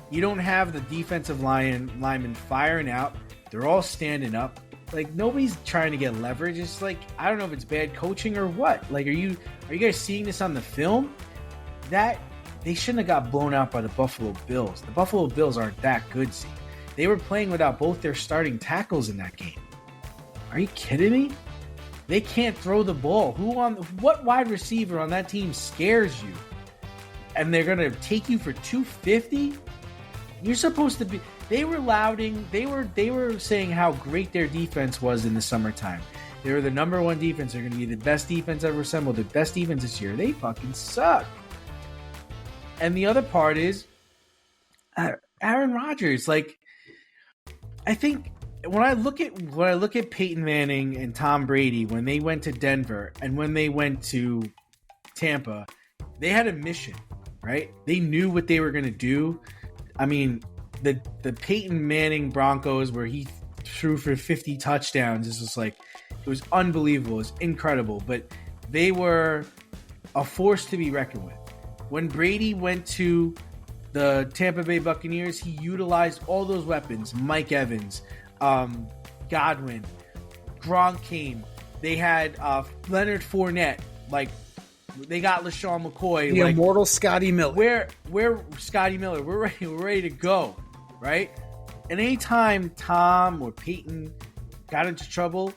You don't have the defensive linemen firing out. They're all standing up. Like, nobody's trying to get leverage. It's like, I don't know if it's bad coaching or what. Like, are you guys seeing this on the film? That they shouldn't have got blown out by the Buffalo Bills. The Buffalo Bills aren't that good, see. They were playing without both their starting tackles in that game. Are you kidding me? They can't throw the ball. What wide receiver on that team scares you? And they're gonna take you for 250? You're supposed to be. They were saying how great their defense was in the summertime. They were the number one defense. They're going to be the best defense ever assembled. The best defense this year. They fucking suck. And the other part is Aaron Rodgers. Like, I think when I look at Peyton Manning and Tom Brady when they went to Denver and when they went to Tampa, they had a mission, right? They knew what they were going to do. I mean, the Peyton Manning Broncos where he threw for 50 touchdowns is just like, it was unbelievable. It was incredible. But they were a force to be reckoned with. When Brady went to the Tampa Bay Buccaneers, he utilized all those weapons. Mike Evans, Godwin, Gronk came. They had Leonard Fournette. Like, they got LaShawn McCoy. The immortal Scotty Miller. We're Scotty Miller. We're ready to go, right? And anytime Tom or Peyton got into trouble,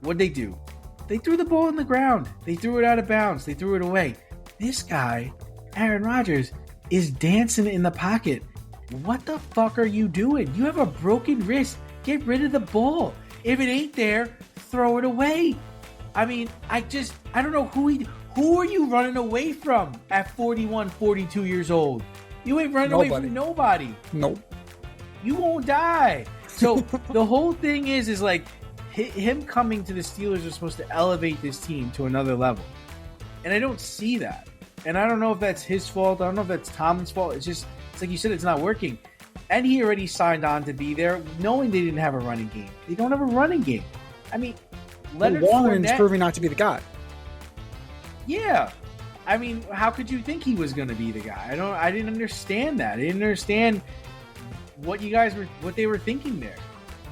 what'd they do? They threw the ball on the ground. They threw it out of bounds. They threw it away. This guy, Aaron Rodgers, is dancing in the pocket. What the fuck are you doing? You have a broken wrist. Get rid of the ball. If it ain't there, throw it away. I mean, I don't know who are you running away from at 41, 42 years old? You ain't running away from nobody. Nope. You won't die. So the whole thing is like him coming to the Steelers is supposed to elevate this team to another level. And I don't see that. And I don't know if that's his fault. I don't know if that's Tomlin's fault. It's like you said, it's not working. And he already signed on to be there knowing they didn't have a running game. They don't have a running game. I mean, Leonard Warren's Fournette, proving not to be the guy. Yeah. I mean, how could you think he was going to be the guy? I didn't understand that. I didn't understand what they were thinking there.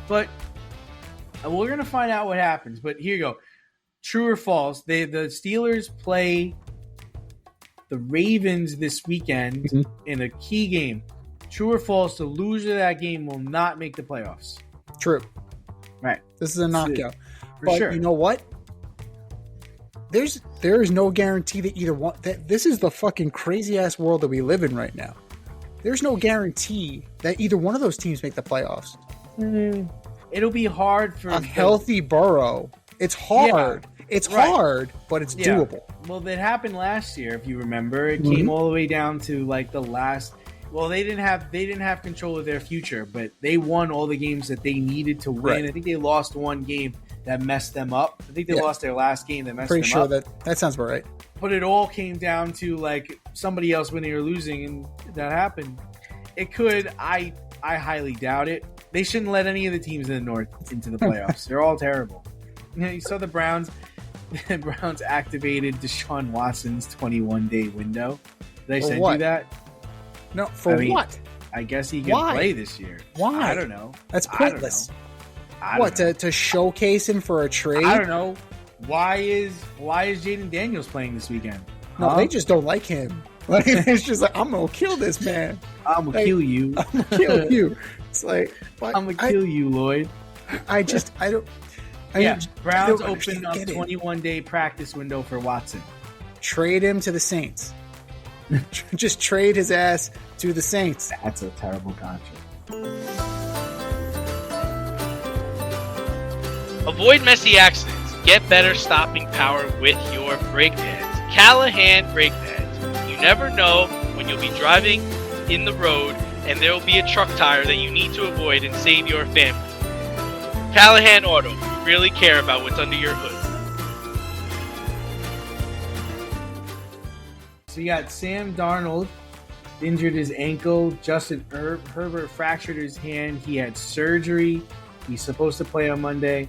But we're going to find out what happens. But here you go. True or false? The Steelers play the Ravens this weekend in a key game. True or false? The loser of that game will not make the playoffs. True. Right. This is a knockout. For sure. You know what? There is no guarantee that either one. This is the fucking crazy ass world that we live in right now. There's no guarantee that either one of those teams make the playoffs. It'll be hard for a healthy Burrow. It's hard. Yeah, it's hard, but it's doable. Well, that happened last year, if you remember. It came all the way down to like the last. Well, they didn't have control of their future, but they won all the games that they needed to win. Right. I think they lost one game that messed them up. I think they lost their last game that messed them up. Pretty sure that sounds about right. But it all came down to like somebody else winning or losing, and that happened. It could. I highly doubt it. They shouldn't let any of the teams in the North into the playoffs. They're all terrible. You saw the Browns. The Browns activated Deshaun Watson's 21-day window. Did I send you that? No, what? I guess he can play this year. Why? I don't know. That's pointless. I don't know. To showcase him for a trade? I don't know. Why is Jaden Daniels playing this weekend? No, they just don't like him. Like, it's just like, I'm gonna kill this man. I'm gonna kill you. I'm gonna kill you. It's like, I'm gonna kill you, Lloyd. Browns opened up 21-day practice window for Watson. Trade him to the Saints. Just trade his ass to the Saints. That's a terrible contract. Avoid messy accidents. Get better stopping power with your brake pads. Callahan brake pads. You never know when you'll be driving in the road and there will be a truck tire that you need to avoid and save your family. Callahan Auto. We really care about what's under your hood. So you got Sam Darnold injured his ankle. Justin Herbert fractured his hand. He had surgery. He's supposed to play on Monday.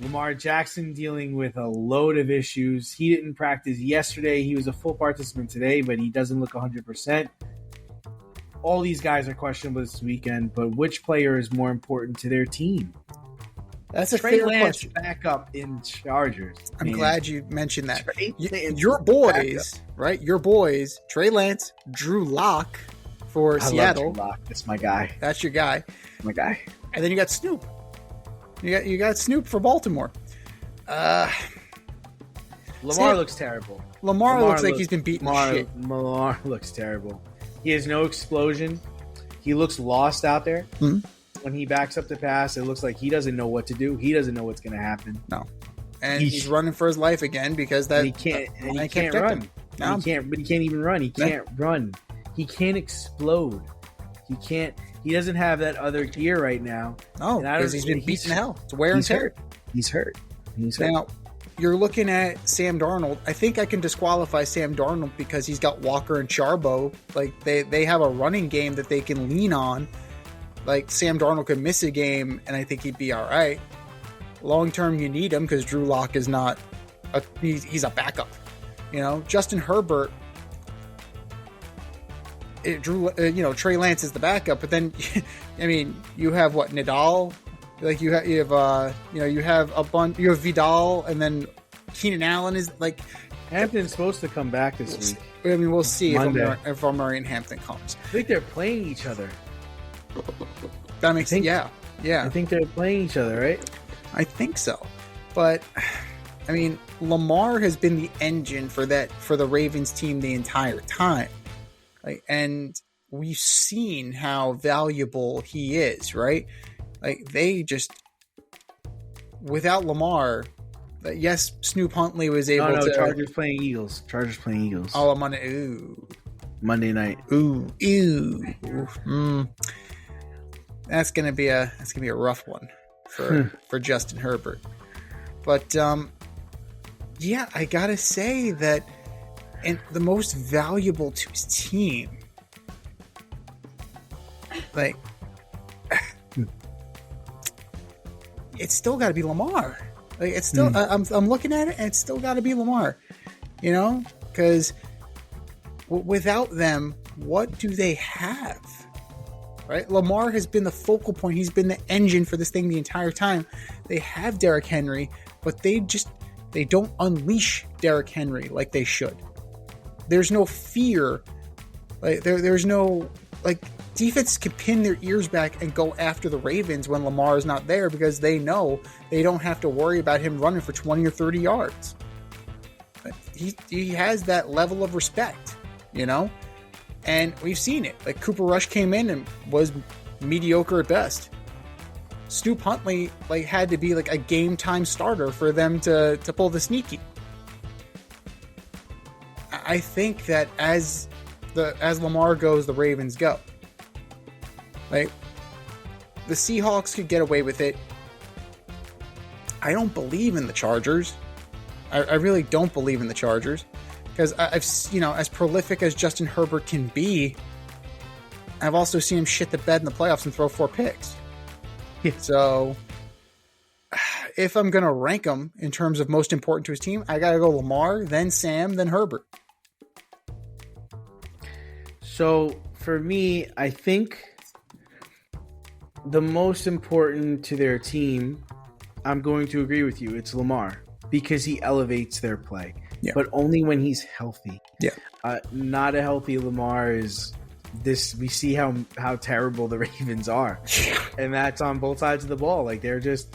Lamar Jackson dealing with a load of issues. He didn't practice yesterday. He was a full participant today, but he doesn't look 100%. All these guys are questionable this weekend, but which player is more important to their team? That's a Trey fair Lance question. backup in Chargers. I'm glad you mentioned that. Trey Lance Your boys, backup. right? Your boys, Trey Lance, Drew Lock for I Seattle. love Drew Lock. That's my guy. That's your guy. My guy. And then you got Snoop. You got Snoop for Baltimore. Lamar looks terrible. Lamar looks like he's been beaten to shit. Lamar looks terrible. He has no explosion. He looks lost out there. Mhm. When he backs up the pass, it looks like he doesn't know what to do. He doesn't know what's going to happen. No. And he's running for his life again because And he can't run. No. He can't even run. He can't run. He can't explode. He doesn't have that other gear right now. No, And I because don't- he's been he's- beaten to hell. It's wear and He's tear. hurt. He's hurt. Now, you're looking at Sam Darnold. I think I can disqualify Sam Darnold because he's got Walker and Charbo. Like, they have a running game that they can lean on. Like, Sam Darnold could miss a game, and I think he'd be all right. Long term, you need him because Drew Lock is not he's a backup. You know, Justin Herbert. Trey Lance is the backup, but then, I mean, you have what, Nadal? Like you have a bunch. You have Vidal, and then Keenan Allen is like. Hampton's supposed to come back this week. I mean, we'll see Monday. if Murray and Hampton comes. I think they're playing each other. That makes sense. Yeah. I think they're playing each other, right? I think so, but I mean, Lamar has been the engine for the Ravens team the entire time, like, and we've seen how valuable he is, right? Like, they just, without Lamar, yes, Snoop Huntley was able to. Chargers playing Eagles. Oh, I'm on it. Ooh, Monday night. ooh. That's gonna be a rough one for Justin Herbert. But yeah, I gotta say that, and the most valuable to his team, like, it's still got to be Lamar. Like, it's still, I'm looking at it, and it's still got to be Lamar. You know, because without them, what do they have? Right? Lamar has been the focal point. He's been the engine for this thing the entire time. They have Derrick Henry, but they don't unleash Derrick Henry like they should. There's no fear. Like, there's no, like, defense can pin their ears back and go after the Ravens when Lamar is not there because they know they don't have to worry about him running for 20 or 30 yards. He has that level of respect, you know? And we've seen it. Like, Cooper Rush came in and was mediocre at best. Snoop Huntley had to be like a game time starter for them to pull the sneaky. I think that as Lamar goes, the Ravens go. Like, the Seahawks could get away with it. I don't believe in the Chargers. I really don't believe in the Chargers. Because as prolific as Justin Herbert can be, I've also seen him shit the bed in the playoffs and throw 4 picks. Yeah. So, if I'm going to rank him in terms of most important to his team, I got to go Lamar, then Sam, then Herbert. So, for me, I think the most important to their team, I'm going to agree with you, it's Lamar. Because he elevates their play. Yeah. But only when he's healthy. Yeah. Not a healthy Lamar is this. We see how terrible the Ravens are. And that's on both sides of the ball. Like, they're just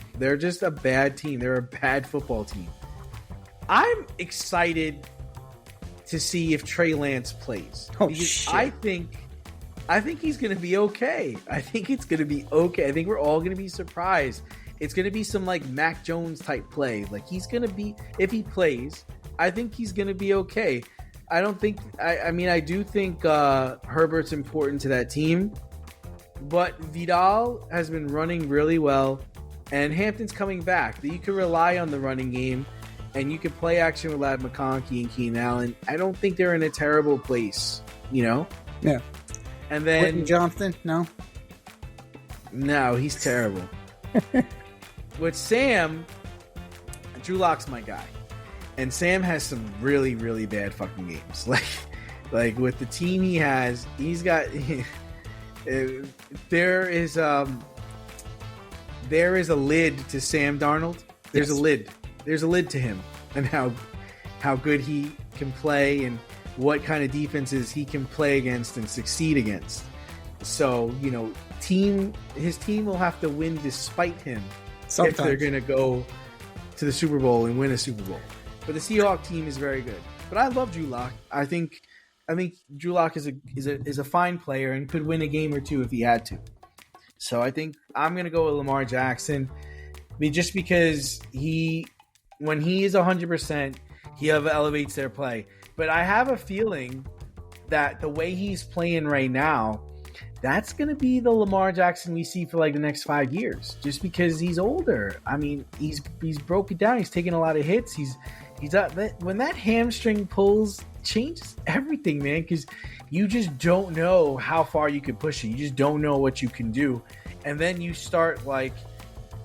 a bad team. They're a bad football team. I'm excited to see if Trey Lance plays. Oh, because shit. I think he's going to be okay. I think it's going to be okay. I think we're all going to be surprised. It's going to be some like Mac Jones type play. Like, he's going to be, if he plays, I think he's going to be okay. I don't think, I do think Herbert's important to that team, but Vidal has been running really well, and Hampton's coming back. You can rely on the running game, and you can play action with Ladd McConkey and Keenan Allen. I don't think they're in a terrible place, you know? Yeah. And then Quentin Johnston? No, he's terrible. With Sam, Drew Lock's my guy. And Sam has some really, really bad fucking games. Like with the team he has, he's got there is a lid to Sam Darnold. There's a lid. There's a lid to him and how good he can play and what kind of defenses he can play against and succeed against. So, his team will have to win despite him if they're going to go to the Super Bowl and win a Super Bowl. But the Seahawks team is very good. But I love Drew Lock. I think Drew Lock is a fine player and could win a game or two if he had to. So I think I'm going to go with Lamar Jackson. Just because when he is 100%, he elevates their play. But I have a feeling that the way he's playing right now, that's going to be the Lamar Jackson we see for like the next 5 years, just because he's older. I mean, he's broken down. He's taking a lot of hits. When that hamstring pulls, changes everything, man, because you just don't know how far you can push it. You just don't know what you can do. And then you start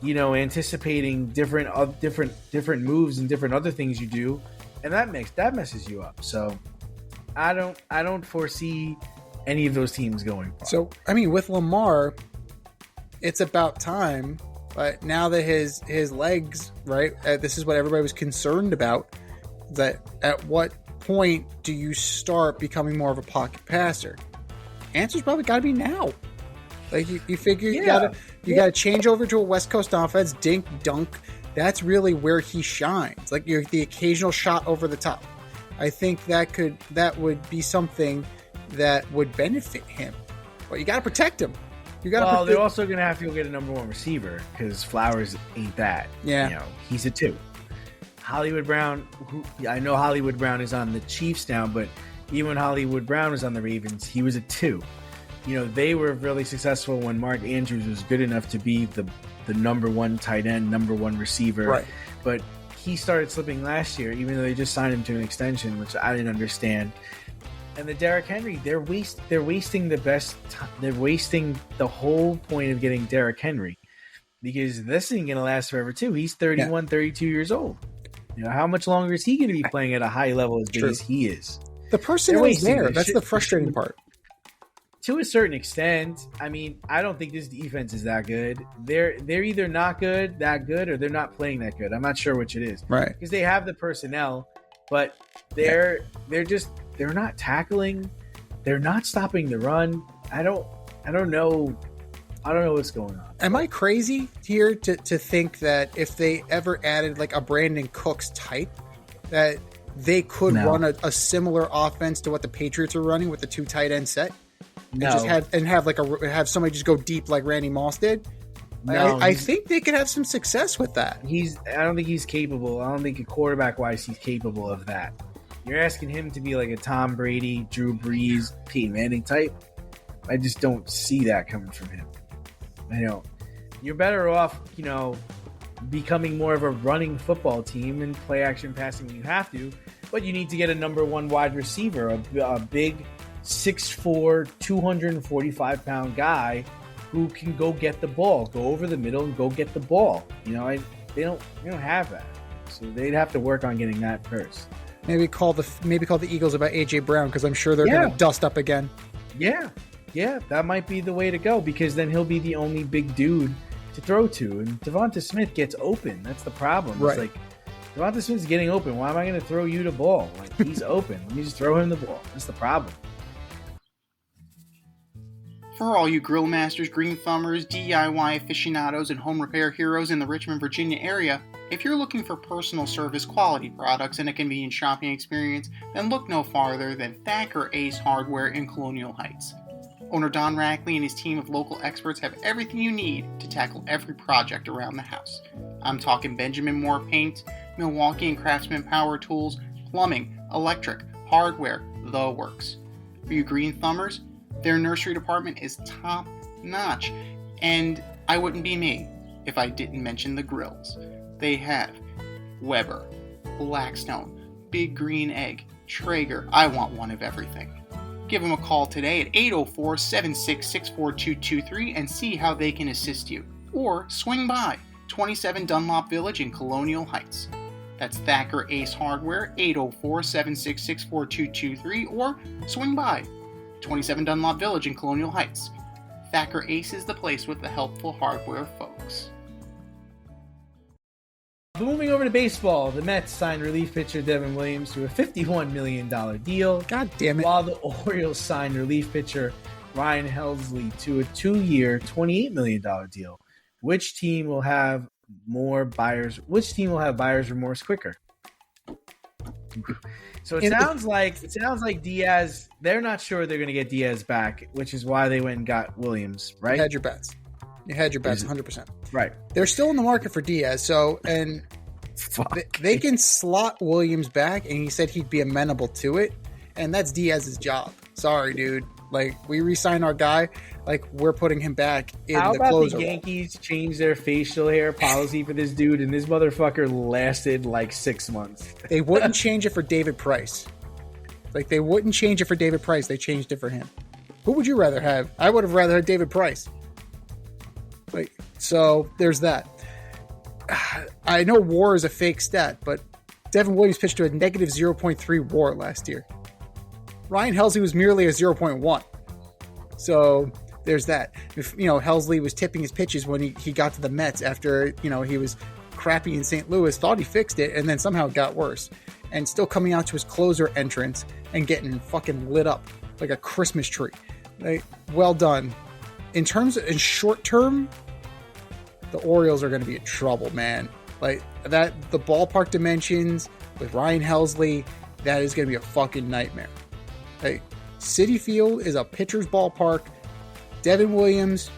anticipating different moves and different other things you do, and that messes you up. So I don't foresee any of those teams going far. So I mean, with Lamar, it's about time. But now that his legs, right? This is what everybody was concerned about. That at what point do you start becoming more of a pocket passer? Answer's probably got to be now. Like you figure you gotta change over to a West Coast offense, dink dunk. That's really where he shines. Like the occasional shot over the top. I think that would be something that would benefit him. But you got to protect him. They're also going to have to go get a number one receiver because Flowers ain't that. Yeah, he's a 2. Hollywood Brown. I know Hollywood Brown is on the Chiefs now, but even when Hollywood Brown was on the Ravens, he was a 2. They were really successful when Mark Andrews was good enough to be the number one tight end, number one receiver. Right. But he started slipping last year, even though they just signed him to an extension, which I didn't understand. And the Derrick Henry, they're wasting they're wasting the whole point of getting Derrick Henry, because this ain't gonna last forever too. He's 31, 32 years old. How much longer is he going to be playing at a high level as big as he is? The personnel is there. That's the frustrating part. To a certain extent, I mean, I don't think this defense is that good. They're either not that good, or they're not playing that good. I'm not sure which it is. Right. Because they have the personnel, but they're not tackling. They're not stopping the run. I don't know what's going on. Am I crazy here to think that if they ever added like a Brandon Cooks type, that they could run a similar offense to what the Patriots are running with the 2 tight end set? And No. just have somebody just go deep like Randy Moss did. No, I think they could have some success with that. I don't think he's capable. I don't think quarterback wise he's capable of that. You're asking him to be like a Tom Brady, Drew Brees, Peyton Manning type. I just don't see that coming from him. I don't. You're better off, becoming more of a running football team and play action passing when you have to, but you need to get a number one wide receiver, a big 6'4", 245-pound guy who can go get the ball, go over the middle and go get the ball. They don't have that, so they'd have to work on getting that first. Maybe call the Eagles about AJ Brown, because I'm sure they're going to dust up again. Yeah, that might be the way to go, because then he'll be the only big dude to throw to, and Devonta Smith gets open. That's the problem. Right. It's like Devonta Smith's getting open. Why am I going to throw you the ball? Like, he's open. Let me just throw him the ball. That's the problem. For all you grill masters, green thumbers, DIY aficionados, and home repair heroes in the Richmond, Virginia area, if you're looking for personal service quality products and a convenient shopping experience, then look no farther than Thacker Ace Hardware in Colonial Heights. Owner Don Rackley and his team of local experts have everything you need to tackle every project around the house. I'm talking Benjamin Moore paint, Milwaukee and Craftsman power tools, plumbing, electric, hardware, the works. For you green thumbers, their nursery department is top notch, and I wouldn't be me if I didn't mention the grills. They have Weber, Blackstone, Big Green Egg, Traeger. I want one of everything. Give them a call today at 804-766-4223 and see how they can assist you. Or swing by 27 Dunlop Village in Colonial Heights. That's Thacker Ace Hardware, 804-766-4223, or swing by 27 Dunlop Village in Colonial Heights. Thacker Ace is the place with the helpful hardware folks. Moving over to baseball, the Mets signed relief pitcher Devin Williams to a $51 million deal. God damn it. While the Orioles signed relief pitcher Ryan Helsley to a 2-year, $28 million deal. Which team will have buyer's remorse quicker? So it sounds like Diaz, they're not sure they're going to get Diaz back, which is why they went and got Williams, right? You had your bets. 100%. Right. They're still in the market for Diaz, and they can slot Williams back, and he said he'd be amenable to it, and that's Diaz's job. Sorry, dude. Like, we re-sign our guy, like, we're putting him back in the closer. How about the Yankees change their facial hair policy for this dude, and this motherfucker lasted like 6 months? They wouldn't change it for David Price. Like, they wouldn't change it for David Price. They changed it for him. Who would you rather have? I would have rather had David Price. Like, so there's that. I know WAR is a fake stat, but Devin Williams pitched to a negative 0.3 WAR last year. Ryan Helsley was merely a 0.1. So there's that. If, Helsley was tipping his pitches when he got to the Mets after, he was crappy in St. Louis, thought he fixed it, and then somehow it got worse. And still coming out to his closer entrance and getting fucking lit up like a Christmas tree. Like, well done. In short term, the Orioles are going to be in trouble, man. Like, that, the ballpark dimensions with Ryan Helsley, that is going to be a fucking nightmare. Like, Citi Field is a pitcher's ballpark. Devin Williams,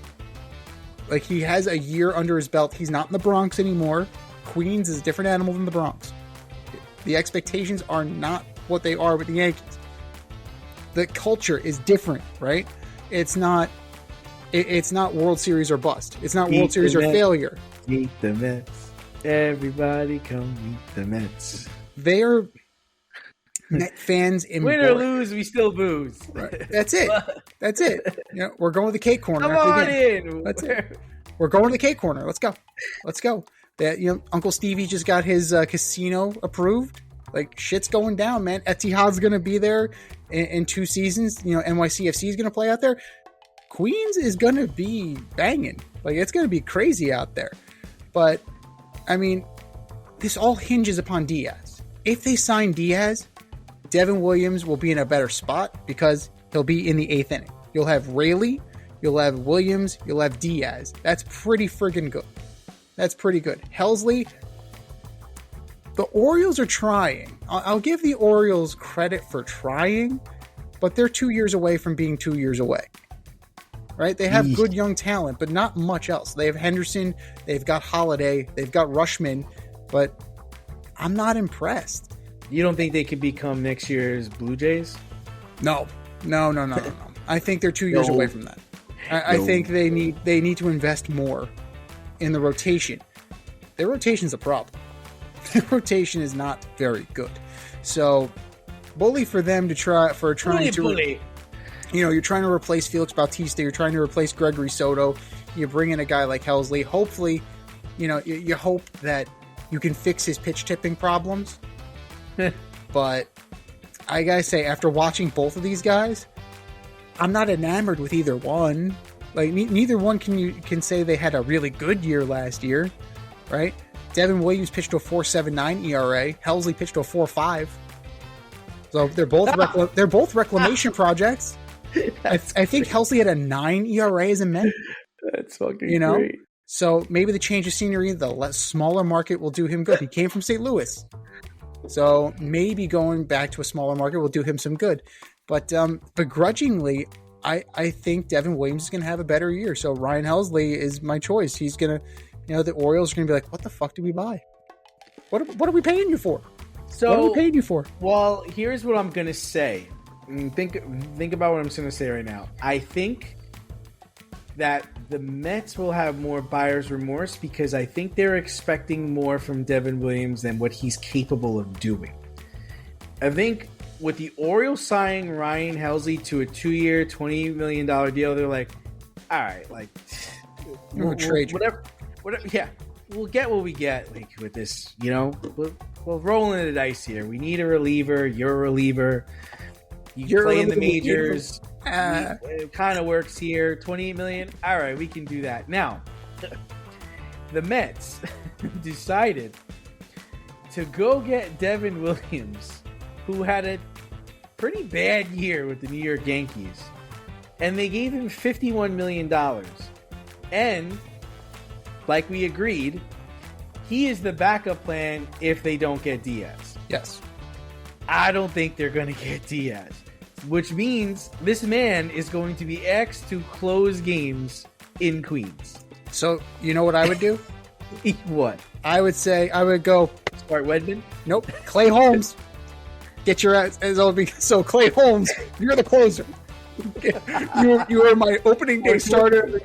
like, he has a year under his belt. He's not in the Bronx anymore. Queens is a different animal than the Bronx. The expectations are not what they are with the Yankees. The culture is different, right? It's not World Series or bust. It's not World Series or failure. Meet the Mets. Everybody come meet the Mets. They are Met fans in win or lose, we still booze. Right. That's it. We're going to the cake corner. Come on in. We're going to the cake corner. Let's go. That Uncle Stevie just got his casino approved. Like, shit's going down, man. Etihad's going to be there in 2 seasons. NYCFC is going to play out there. Queens is going to be banging. Like, it's going to be crazy out there. But, I mean, this all hinges upon Diaz. If they sign Diaz, Devin Williams will be in a better spot because he'll be in the 8th inning. You'll have Raley, you'll have Williams, you'll have Diaz. That's pretty friggin' good. Helsley, the Orioles are trying. I'll give the Orioles credit for trying, but they're 2 years away from being 2 years away. Right? They have good young talent, but not much else. They have Henderson, they've got Holiday, they've got Rushman, but I'm not impressed. You don't think they could become next year's Blue Jays? No. I think they're 2 years away from that. I think they need to invest more in the rotation. Their rotation's a problem. Their rotation is not very good. So, bully for them to trying to. You're trying to replace Felix Bautista. You're trying to replace Gregory Soto. You bring in a guy like Helsley. Hopefully, you hope that you can fix his pitch tipping problems. But I gotta say, after watching both of these guys, I'm not enamored with either one. Like, neither one can say they had a really good year last year, right? Devin Williams pitched to a 4.79 ERA. Helsley pitched to a 4.5. So they're both reclamation projects. I think Helsley had a 9 ERA as a Met. That's fucking great. So maybe the change of scenery, the smaller market will do him good. He came from St. Louis. So maybe going back to a smaller market will do him some good. But begrudgingly, I think Devin Williams is going to have a better year. So Ryan Helsley is my choice. He's going to, the Orioles are going to be like, what the fuck did we buy? What are we paying you for? What are we paying you for? Well, here's what I'm going to say. Think about what I'm going to say right now. I think that the Mets will have more buyer's remorse because I think they're expecting more from Devin Williams than what he's capable of doing. I think with the Orioles signing Ryan Helsley to a 2-year, $20 million deal, they're like, all right, like, we'll trade whatever, yeah, we'll get what we get like with this. You know, we're rolling the dice here. We need a reliever. You're a reliever. You play in the majors. It kind of works here. $28 million. All right, we can do that. Now, the Mets decided to go get Devin Williams, who had a pretty bad year with the New York Yankees, and they gave him $51 million. And, like we agreed, he is the backup plan if they don't get Diaz. Yes. I don't think they're going to get Diaz, which means this man is going to be asked to close games in Queens. So, you know what I would do? What? I would go... Start Wedman? Nope. Clay Holmes. Get your ass... So, Clay Holmes, you're the closer. You are my opening day starter.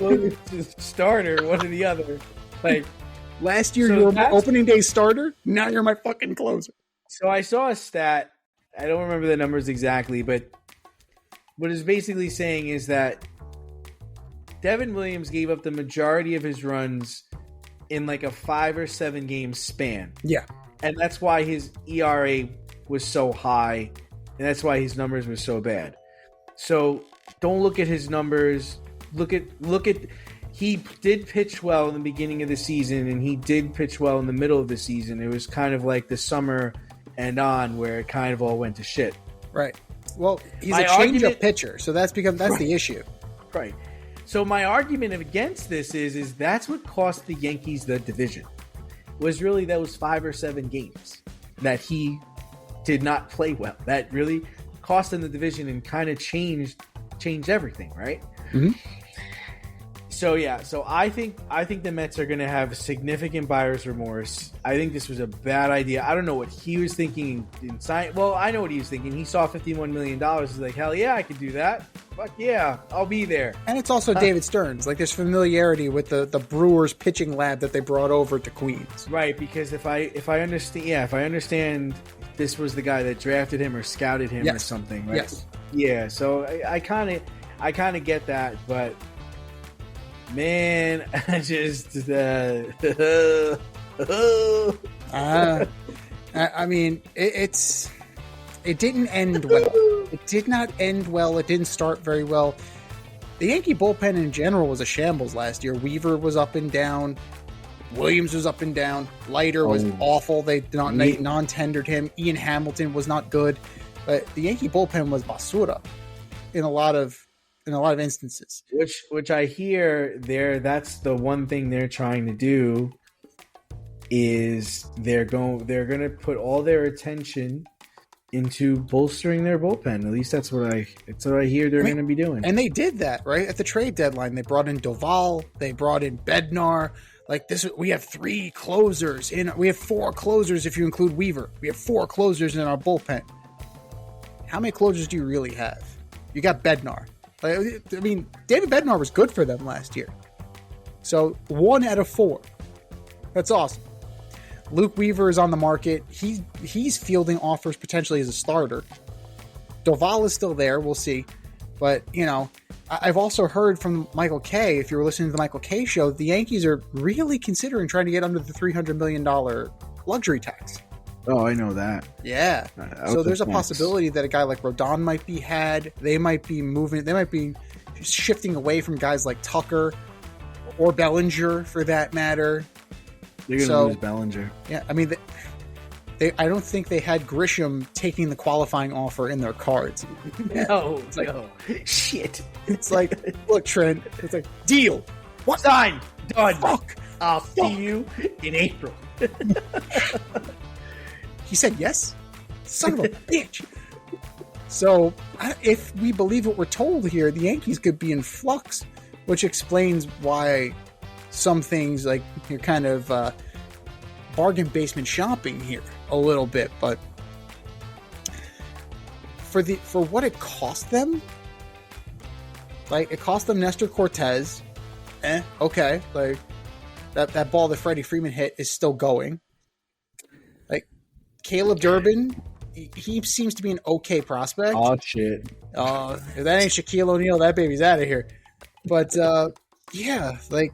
Starter, one or the other. Like, last year, you were my opening day starter. Now you're my fucking closer. So I saw a stat. I don't remember the numbers exactly, but what it's basically saying is that Devin Williams gave up the majority of his runs in like a 5 or 7 game span. Yeah. And that's why his ERA was so high, and that's why his numbers were so bad. So don't look at his numbers. Look at he did pitch well in the beginning of the season, and he did pitch well in the middle of the season. It was kind of like the summer and on where it kind of all went to shit. Right. Well, he's a change-up pitcher, so that's the issue. Right. So my argument against this is that's what cost the Yankees the division. Was really those 5 or 7 games that he did not play well. That really cost them the division and kind of changed everything, right? Mm-hmm. So yeah, I think the Mets are going to have significant buyer's remorse. I think this was a bad idea. I don't know what he was thinking inside. Well, I know what he was thinking. He saw $51 million. He's like, hell yeah, I could do that. Fuck yeah, I'll be there. And it's also David Stearns. Like, there's familiarity with the Brewers pitching lab that they brought over to Queens. Right, because if I understand this was the guy that drafted him or scouted him or something, right? Yes. Yeah, so I kind of get that, but man, I just I mean, it didn't end well. It did not end well. It didn't start very well. The Yankee bullpen in general was a shambles last year. Weaver was up and down. Williams was up and down. Leiter was awful. They non-tendered him. Ian Hamilton was not good. But the Yankee bullpen was basura in a lot of instances. Which I hear that's the one thing they're trying to do is they're going to put all their attention into bolstering their bullpen. At least that's what I hear they're going to be doing. And they did that, right? At the trade deadline, they brought in Doval, they brought in Bednar. Like this, we have 3 closers we have 4 closers if you include Weaver. We have 4 closers in our bullpen. How many closers do you really have? You got Bednar. I mean, David Bednar was good for them last year. So 1 out of 4. That's awesome. Luke Weaver is on the market. He's fielding offers potentially as a starter. Doval is still there. We'll see. But, I've also heard from Michael Kay, if you were listening to the Michael Kay show, the Yankees are really considering trying to get under the $300 million luxury tax. Oh, I know that. Yeah. So there's a possibility that a guy like Rodon might be had. They might be shifting away from guys like Tucker or Bellinger for that matter. They're going to lose Bellinger. Yeah, I mean, I don't think they had Grisham taking the qualifying offer in their cards. No. Shit. It's like, look, Trent. It's like, deal. What? Done. Fuck. I'll see you in April. He said yes? Son of a bitch. So, if we believe what we're told here, the Yankees could be in flux, which explains why some things, like, you're kind of bargain basement shopping here a little bit. But for what it cost them, like, it cost them Nestor Cortez. Okay. Like, that ball that Freddie Freeman hit is still going. Like, Caleb Durbin, he seems to be an okay prospect. Oh, shit. If that ain't Shaquille O'Neal, that baby's out of here. But, yeah, like,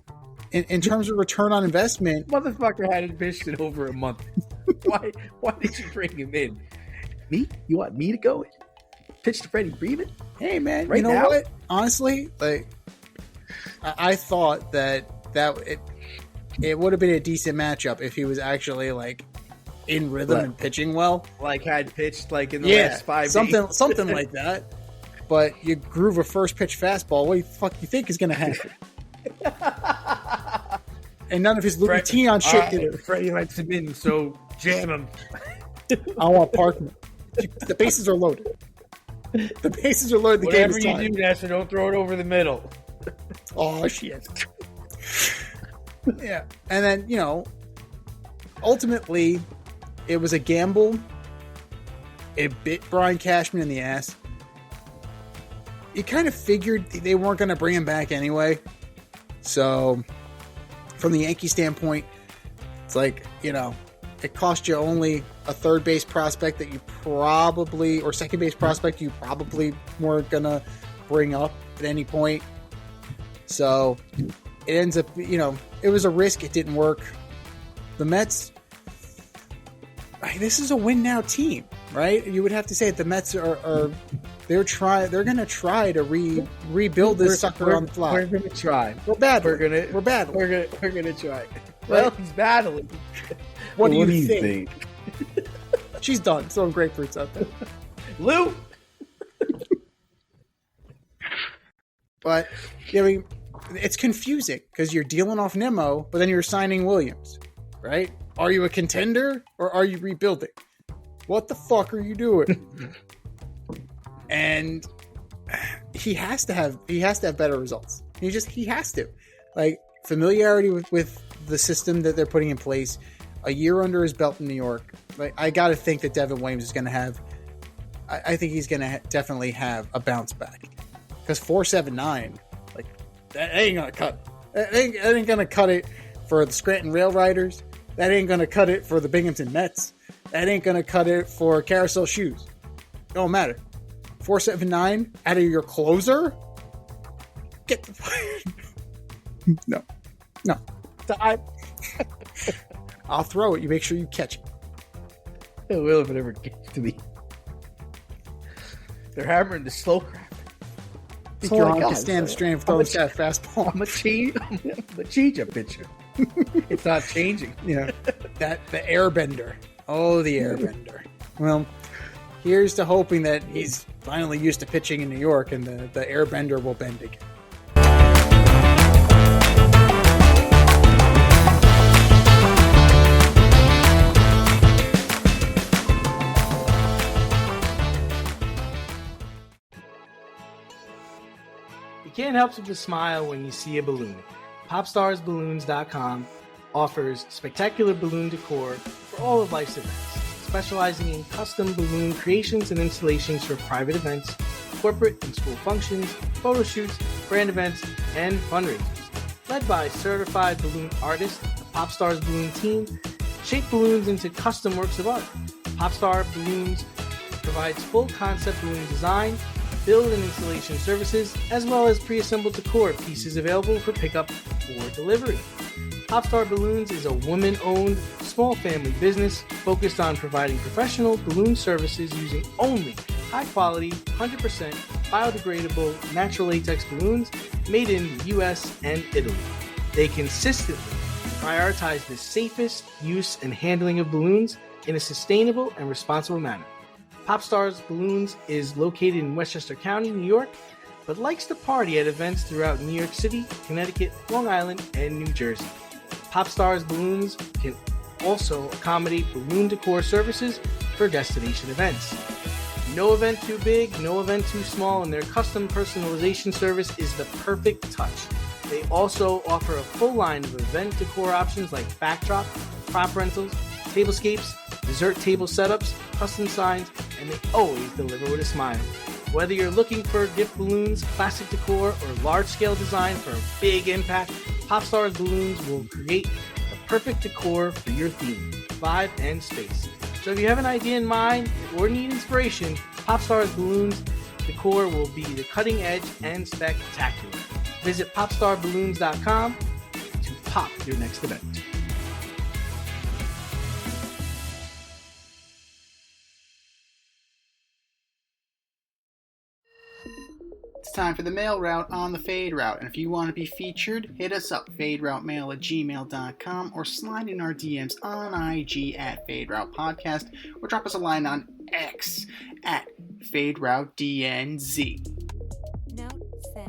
in terms of return on investment, Motherfucker hadn't pitched in over a month. Why did you bring him in? Me? You want me to go pitch to Freddie Freeman? hey man, Right you know now? what? Honestly, like I thought that it would have been a decent matchup if he was actually like in rhythm What? and pitching well. Like had pitched like in the last 5 days. something like that. But you groove a first pitch fastball. What the fuck you think is going to happen? And none of his Louis Vuitton shit did it. Freddie lets him in, so jam him. I want Parkman. The bases are loaded. The bases are loaded. The Whatever game is you tied. do, Nestor, don't throw it over the middle. Oh shit. Yeah, and then ultimately, it was a gamble. It bit Brian Cashman in the ass. You kind of figured they weren't going to bring him back anyway. So, from the Yankee standpoint, it's like, it cost you only a third base prospect that you probably, or second base prospect you probably weren't going to bring up at any point. So, it ends up, it was a risk. It didn't work. The Mets, this is a win now team, right? You would have to say that the Mets are they're going to try to rebuild this sucker on the fly. We're going to try. We're bad. We're battling. We're gonna try. Well, he's battling. What do you think? She's done. Throwing grapefruits out there. Lou. But it's confusing because you're dealing off Nimmo, but then you're signing Williams, right? Are you a contender or are you rebuilding? What the fuck are you doing? And he has to have better results. He has to. Like, familiarity with the system that they're putting in place, a year under his belt in New York. Like, I got to think that Devin Williams is going to have. I think he's going to definitely have a bounce back, because 4.79, like, that ain't gonna cut. That ain't gonna cut it for the Scranton Rail Riders. That ain't gonna cut it for the Binghamton Mets. That ain't gonna cut it for Carousel Shoes. Don't matter. 4.79 out of your closer? Get the No. I'll throw it. You make sure you catch it. It will if it ever gets to me. They're hammering the slow crap. I think your arm can stand the strain of throwing that fastball. I'm a change a pitcher. It's not changing. The airbender. Oh, the airbender. Well, here's to hoping that he's finally used to pitching in New York and the airbender will bend again. You can't help but smile when you see a balloon. PopstarsBalloons.com offers spectacular balloon decor for all of life's events, specializing in custom balloon creations and installations for private events, corporate and school functions, photo shoots, brand events, and fundraisers. Led by certified balloon artists, the Popstars Balloon team shape balloons into custom works of art. Popstar Balloons provides full concept balloon design, build and installation services, as well as pre-assembled decor pieces available for pickup or delivery. Popstar Balloons is a woman-owned, small family business focused on providing professional balloon services using only high-quality, 100% biodegradable natural latex balloons made in the US and Italy. They consistently prioritize the safest use and handling of balloons in a sustainable and responsible manner. Popstars Balloons is located in Westchester County, New York, but likes to party at events throughout New York City, Connecticut, Long Island, and New Jersey. Popstars Balloons can also accommodate balloon decor services for destination events. No event too big, no event too small, and their custom personalization service is the perfect touch. They also offer a full line of event decor options like backdrop, prop rentals, tablescapes, dessert table setups, custom signs, and they always deliver with a smile. Whether you're looking for gift balloons, classic decor, or large-scale design for a big impact, Popstars Balloons will create the perfect decor for your theme, vibe, and space. So if you have an idea in mind or need inspiration, Popstars Balloons decor will be the cutting edge and spectacular. Visit popstarballoons.com to pop your next event. It's time for the mail route on the Fade Route, and if you want to be featured, hit us up, faderoutemail@gmail.com, or slide in our DMs on IG at Fade Route Podcast, or drop us a line on X at FadeRouteDNZ. Note sent.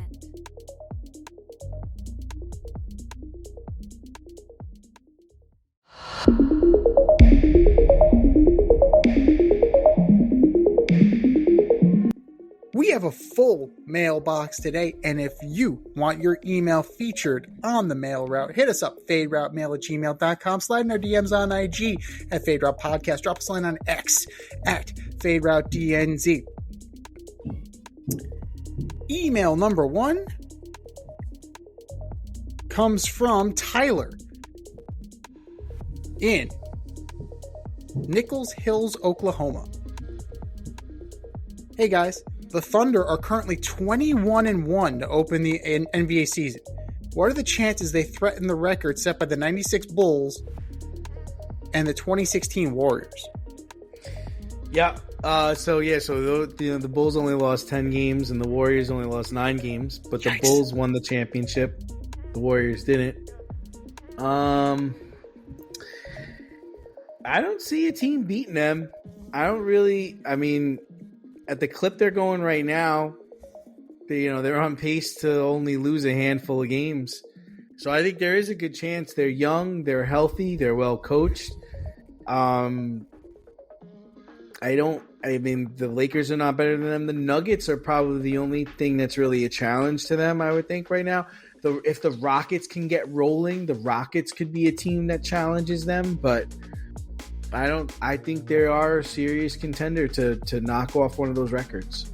We have a full mailbox today, and if you want your email featured on the mail route, hit us up, faderoutemail@gmail.com, slide in our DMs on IG at Fade Route Podcast, drop us a line on X at FadeRouteDNZ. Email number 1 comes from Tyler in Nichols Hills, Oklahoma. Hey guys, the Thunder are currently 21-1 to open the NBA season. What are the chances they threaten the record set by the 96 Bulls and the 2016 Warriors? Yeah. So the Bulls only lost 10 games and the Warriors only lost 9 games, but the Bulls won the championship. The Warriors didn't. I don't see a team beating them. At the clip they're going right now, they're on pace to only lose a handful of games. So I think there is a good chance. They're young, they're healthy, they're well coached. The Lakers are not better than them. The Nuggets are probably the only thing that's really a challenge to them, I would think, right now. If the Rockets can get rolling, the Rockets could be a team that challenges them, but I think they are a serious contender to knock off one of those records.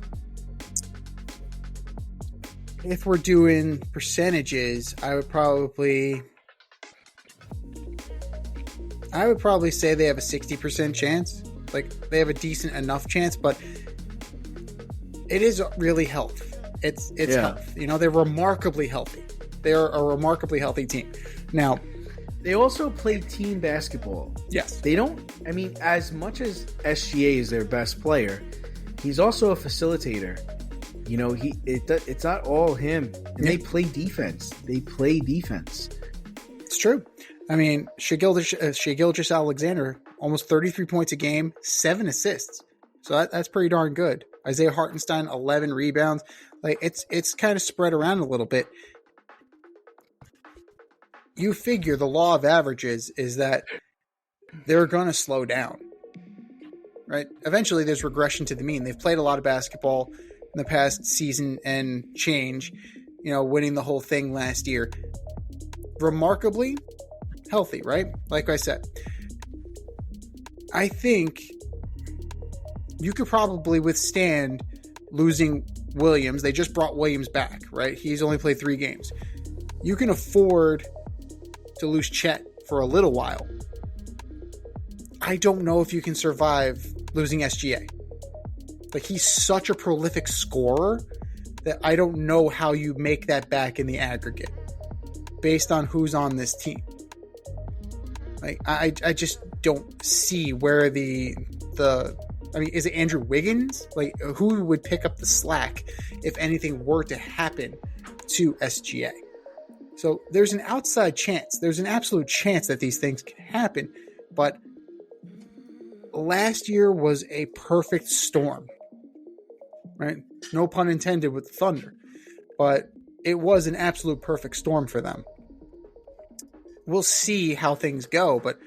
If we're doing percentages, I would probably say they have a 60% chance. Like, they have a decent enough chance, but it is really health. It's health. They're remarkably healthy. They're a remarkably healthy team. Now, they also play team basketball. Yes. They don't, as much as SGA is their best player, he's also a facilitator. It's not all him. And They play defense. It's true. Shai Gilgeous-Alexander, almost 33 points a game, 7 assists. So that's pretty darn good. Isaiah Hartenstein, 11 rebounds. It's kind of spread around a little bit. You figure the law of averages is that they're going to slow down, right? Eventually, there's regression to the mean. They've played a lot of basketball in the past season and change, winning the whole thing last year. Remarkably healthy, right? Like I said, I think you could probably withstand losing Williams. They just brought Williams back, right? He's only played 3 games. You can afford to lose Chet for a little while. I don't know if you can survive losing SGA. He's such a prolific scorer that I don't know how you make that back in the aggregate based on who's on this team. I just don't see where is it Andrew Wiggins? Who would pick up the slack if anything were to happen to SGA? So there's an outside chance. There's an absolute chance that these things can happen. But last year was a perfect storm, right? No pun intended with the Thunder. But it was an absolute perfect storm for them. We'll see how things go, but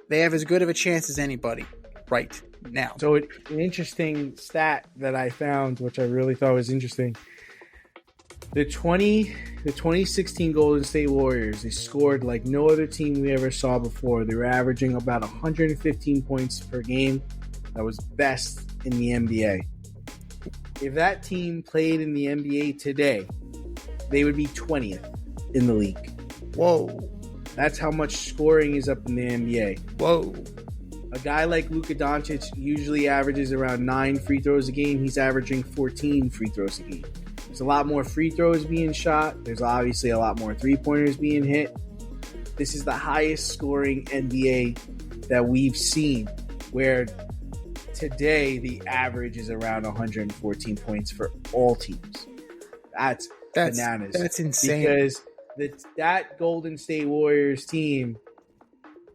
they have as good of a chance as anybody right now. So an interesting stat that I found, which I really thought was interesting. The 2016 Golden State Warriors, they scored like no other team we ever saw before. They were averaging about 115 points per game. That was best in the NBA. If that team played in the NBA today, they would be 20th in the league. Whoa. That's how much scoring is up in the NBA. Whoa. A guy like Luka Doncic usually averages around 9 free throws a game. He's averaging 14 free throws a game. There's a lot more free throws being shot. There's obviously a lot more three-pointers being hit. This is the highest scoring NBA that we've seen, where today the average is around 114 points for all teams. That's bananas. That's insane. Because that Golden State Warriors team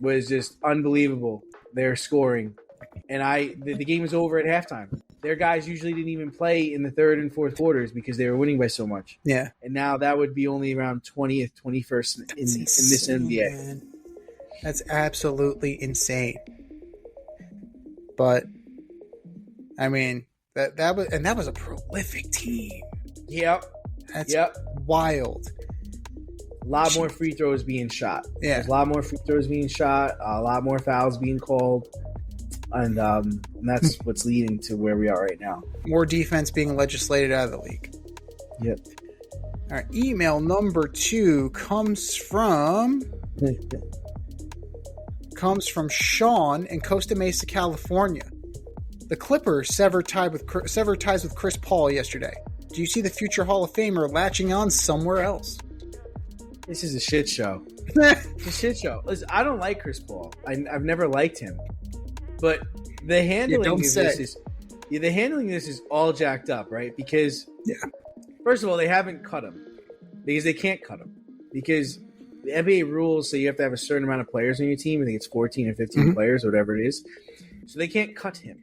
was just unbelievable. Their scoring. And the game was over at halftime. Their guys usually didn't even play in the third and fourth quarters because they were winning by so much. Yeah. And now that would be only around 20th, 21st in this NBA. Man. That's absolutely insane. But I mean, that was a prolific team. Yep. That's wild. A lot more free throws being shot. Yeah. There's a lot more free throws being shot, a lot more fouls being called. And that's what's leading to where we are right now. More defense being legislated out of the league. Yep. All right. Email number 2 comes from Sean in Costa Mesa, California. The Clippers severed ties with Chris Paul yesterday. Do you see the future Hall of Famer latching on somewhere else? This is a shit show. It's a shit show. Listen, I don't like Chris Paul. I've never liked him. But the handling of this is all jacked up, right? Because first of all, they haven't cut him because they can't cut him because the NBA rules say you have to have a certain amount of players on your team. I think it's 14 or 15 players, whatever it is. So they can't cut him.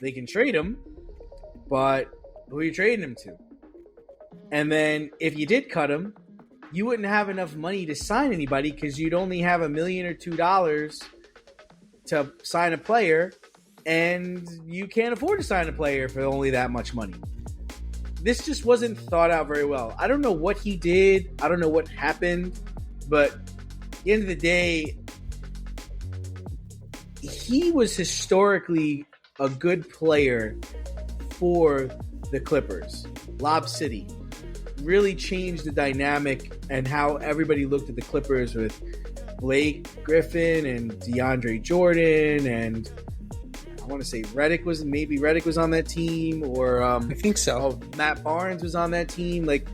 They can trade him, but who are you trading him to? And then if you did cut him, you wouldn't have enough money to sign anybody because you'd only have $1 million or $2 million to sign a player, and you can't afford to sign a player for only that much money. This just wasn't thought out very well. I don't know what he did. I don't know what happened, but at the end of the day, he was historically a good player for the Clippers. Lob City really changed the dynamic and how everybody looked at the Clippers with Blake Griffin and DeAndre Jordan, and I want to say Redick was on that team, or I think so. Matt Barnes was on that team. Like,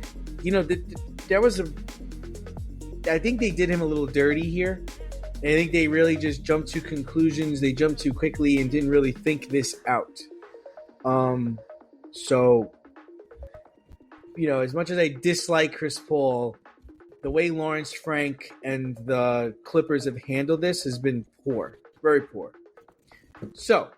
there was I think they did him a little dirty here. I think they really just jumped to conclusions. They jumped too quickly and didn't really think this out. So, as much as I dislike Chris Paul, the way Lawrence Frank and the Clippers have handled this has been poor. Very poor. So,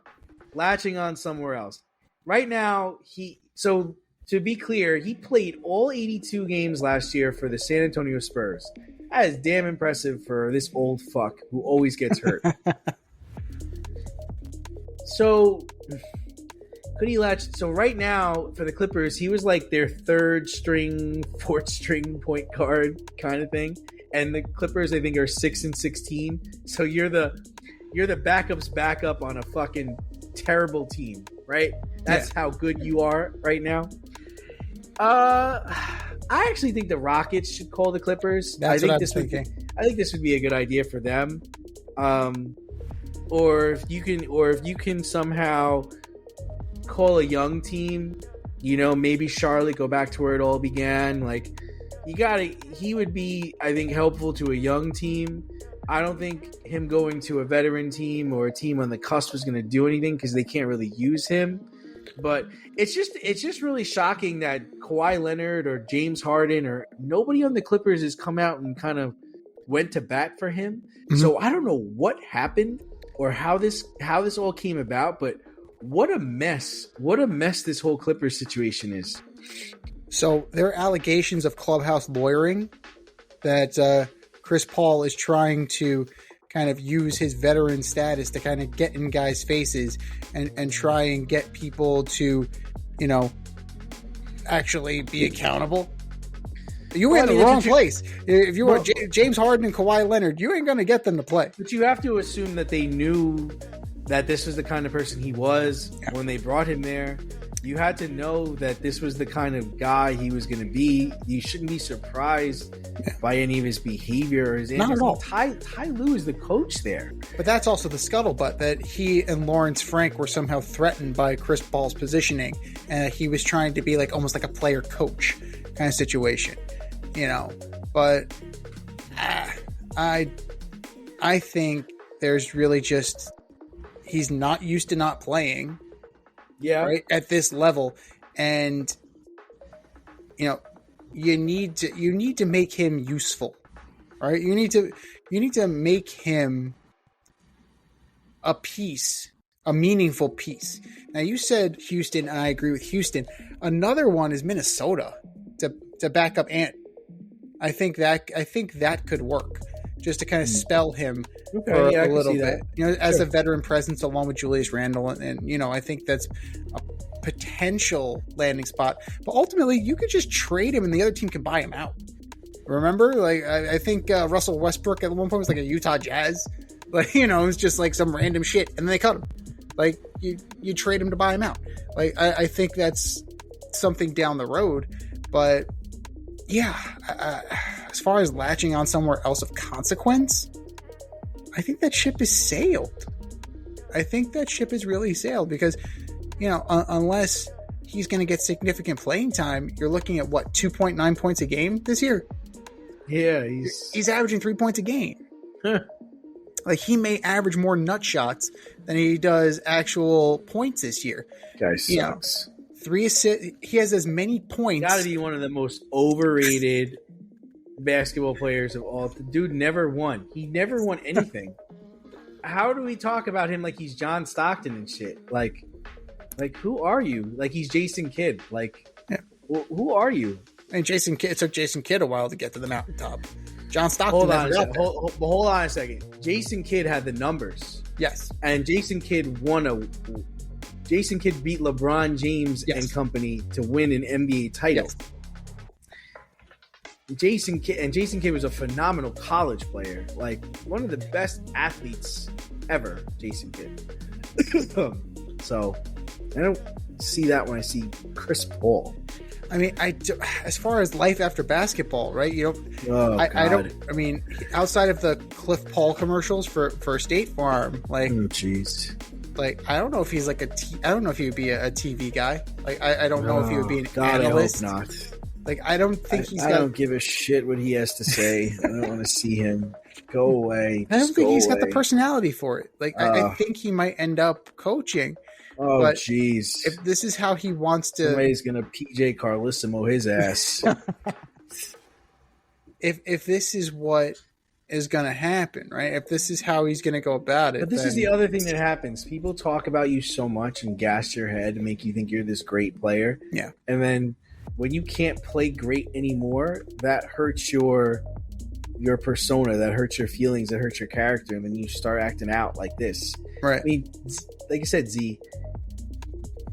latching on somewhere else. Right now, to be clear, he played all 82 games last year for the San Antonio Spurs. That is damn impressive for this old fuck who always gets hurt. So, could he latch? So right now, for the Clippers, he was like their third string, fourth string point guard kind of thing. And the Clippers, I think, are 6-16. So you're the backup's backup on a fucking terrible team, right? That's how good you are right now. I actually think the Rockets should call the Clippers. I think this would be a good idea for them. Or if you can somehow call a young team, maybe Charlotte, go back to where it all began. Like, he would be, I think, helpful to a young team. I don't think him going to a veteran team or a team on the cusp is going to do anything because they can't really use him. But it's just really shocking that Kawhi Leonard or James Harden or nobody on the Clippers has come out and kind of went to bat for him. Mm-hmm. So I don't know what happened or how this all came about, but what a mess this whole Clippers situation is. So there are allegations of clubhouse lawyering that Chris Paul is trying to kind of use his veteran status to kind of get in guys' faces and try and get people to, actually be accountable. You were in the wrong place. If you were James Harden and Kawhi Leonard, you ain't going to get them to play. But you have to assume that they knew that this was the kind of person he was when they brought him there. You had to know that this was the kind of guy he was going to be. You shouldn't be surprised by any of his behavior. Not at all. Ty Lue is the coach there. But that's also the scuttlebutt, that he and Lawrence Frank were somehow threatened by Chris Paul's positioning, and he was trying to be like almost like a player coach kind of situation, But I think there's really just he's not used to not playing. Yeah. Right at this level, and you need to make him useful. Right? You need to make him a piece, a meaningful piece. Now you said Houston, and I agree with Houston. Another one is Minnesota to back up Ant. I think that could work, just to kind of spell him for a little bit. As a veteran presence along with Julius Randle, and I think that's a potential landing spot. But ultimately, you could just trade him, and the other team can buy him out. Remember, like I think Russell Westbrook at one point was like a Utah Jazz. Like, it was just like some random shit, and then they cut him. Like, you trade him to buy him out. Like, I think that's something down the road. But, yeah, as far as latching on somewhere else of consequence, I think that ship is sailed. I think that ship is really sailed because, unless he's going to get significant playing time, you're looking at, 2.9 points a game this year? Yeah, he's averaging 3 points a game. Like, he may average more nut shots than he does actual points this year. Guy sucks. 3 assists. He has as many points. Got to be one of the most overrated basketball players of all. The dude never won. He never won anything. How do we talk about him like he's John Stockton and shit? Like who are you? Like he's Jason Kidd. Who are you? And it took Jason Kidd a while to get to the mountaintop. John Stockton. Hold on a second. Jason Kidd had the numbers. Yes. And Jason Kidd beat LeBron James and company to win an NBA title. Yes. Jason Kidd was a phenomenal college player. Like one of the best athletes ever, Jason Kidd. So I don't see that when I see Chris Paul. I mean, as far as life after basketball, right? I don't. I mean, outside of the Cliff Paul commercials for State Farm, like, jeez, like I don't know if he's like I don't know if he would be a TV guy. Like, I don't know if he would be an analyst. I hope not. Like, I don't think I don't give a shit what he has to say. I don't want to see him. Go away. I don't think he's got the personality for it. Like, I think he might end up coaching. Oh, jeez. If this is how he wants to... Somebody's going to PJ Carlissimo his ass. If this is what is going to happen, right? If this is how he's going to go about it... But this is the other thing that happens. People talk about you so much and gas your head and make you think you're this great player. Yeah. And then when you can't play great anymore, that hurts your persona, that hurts your feelings, that hurts your character, and then you start acting out like this. Right. I mean, like I said, Z,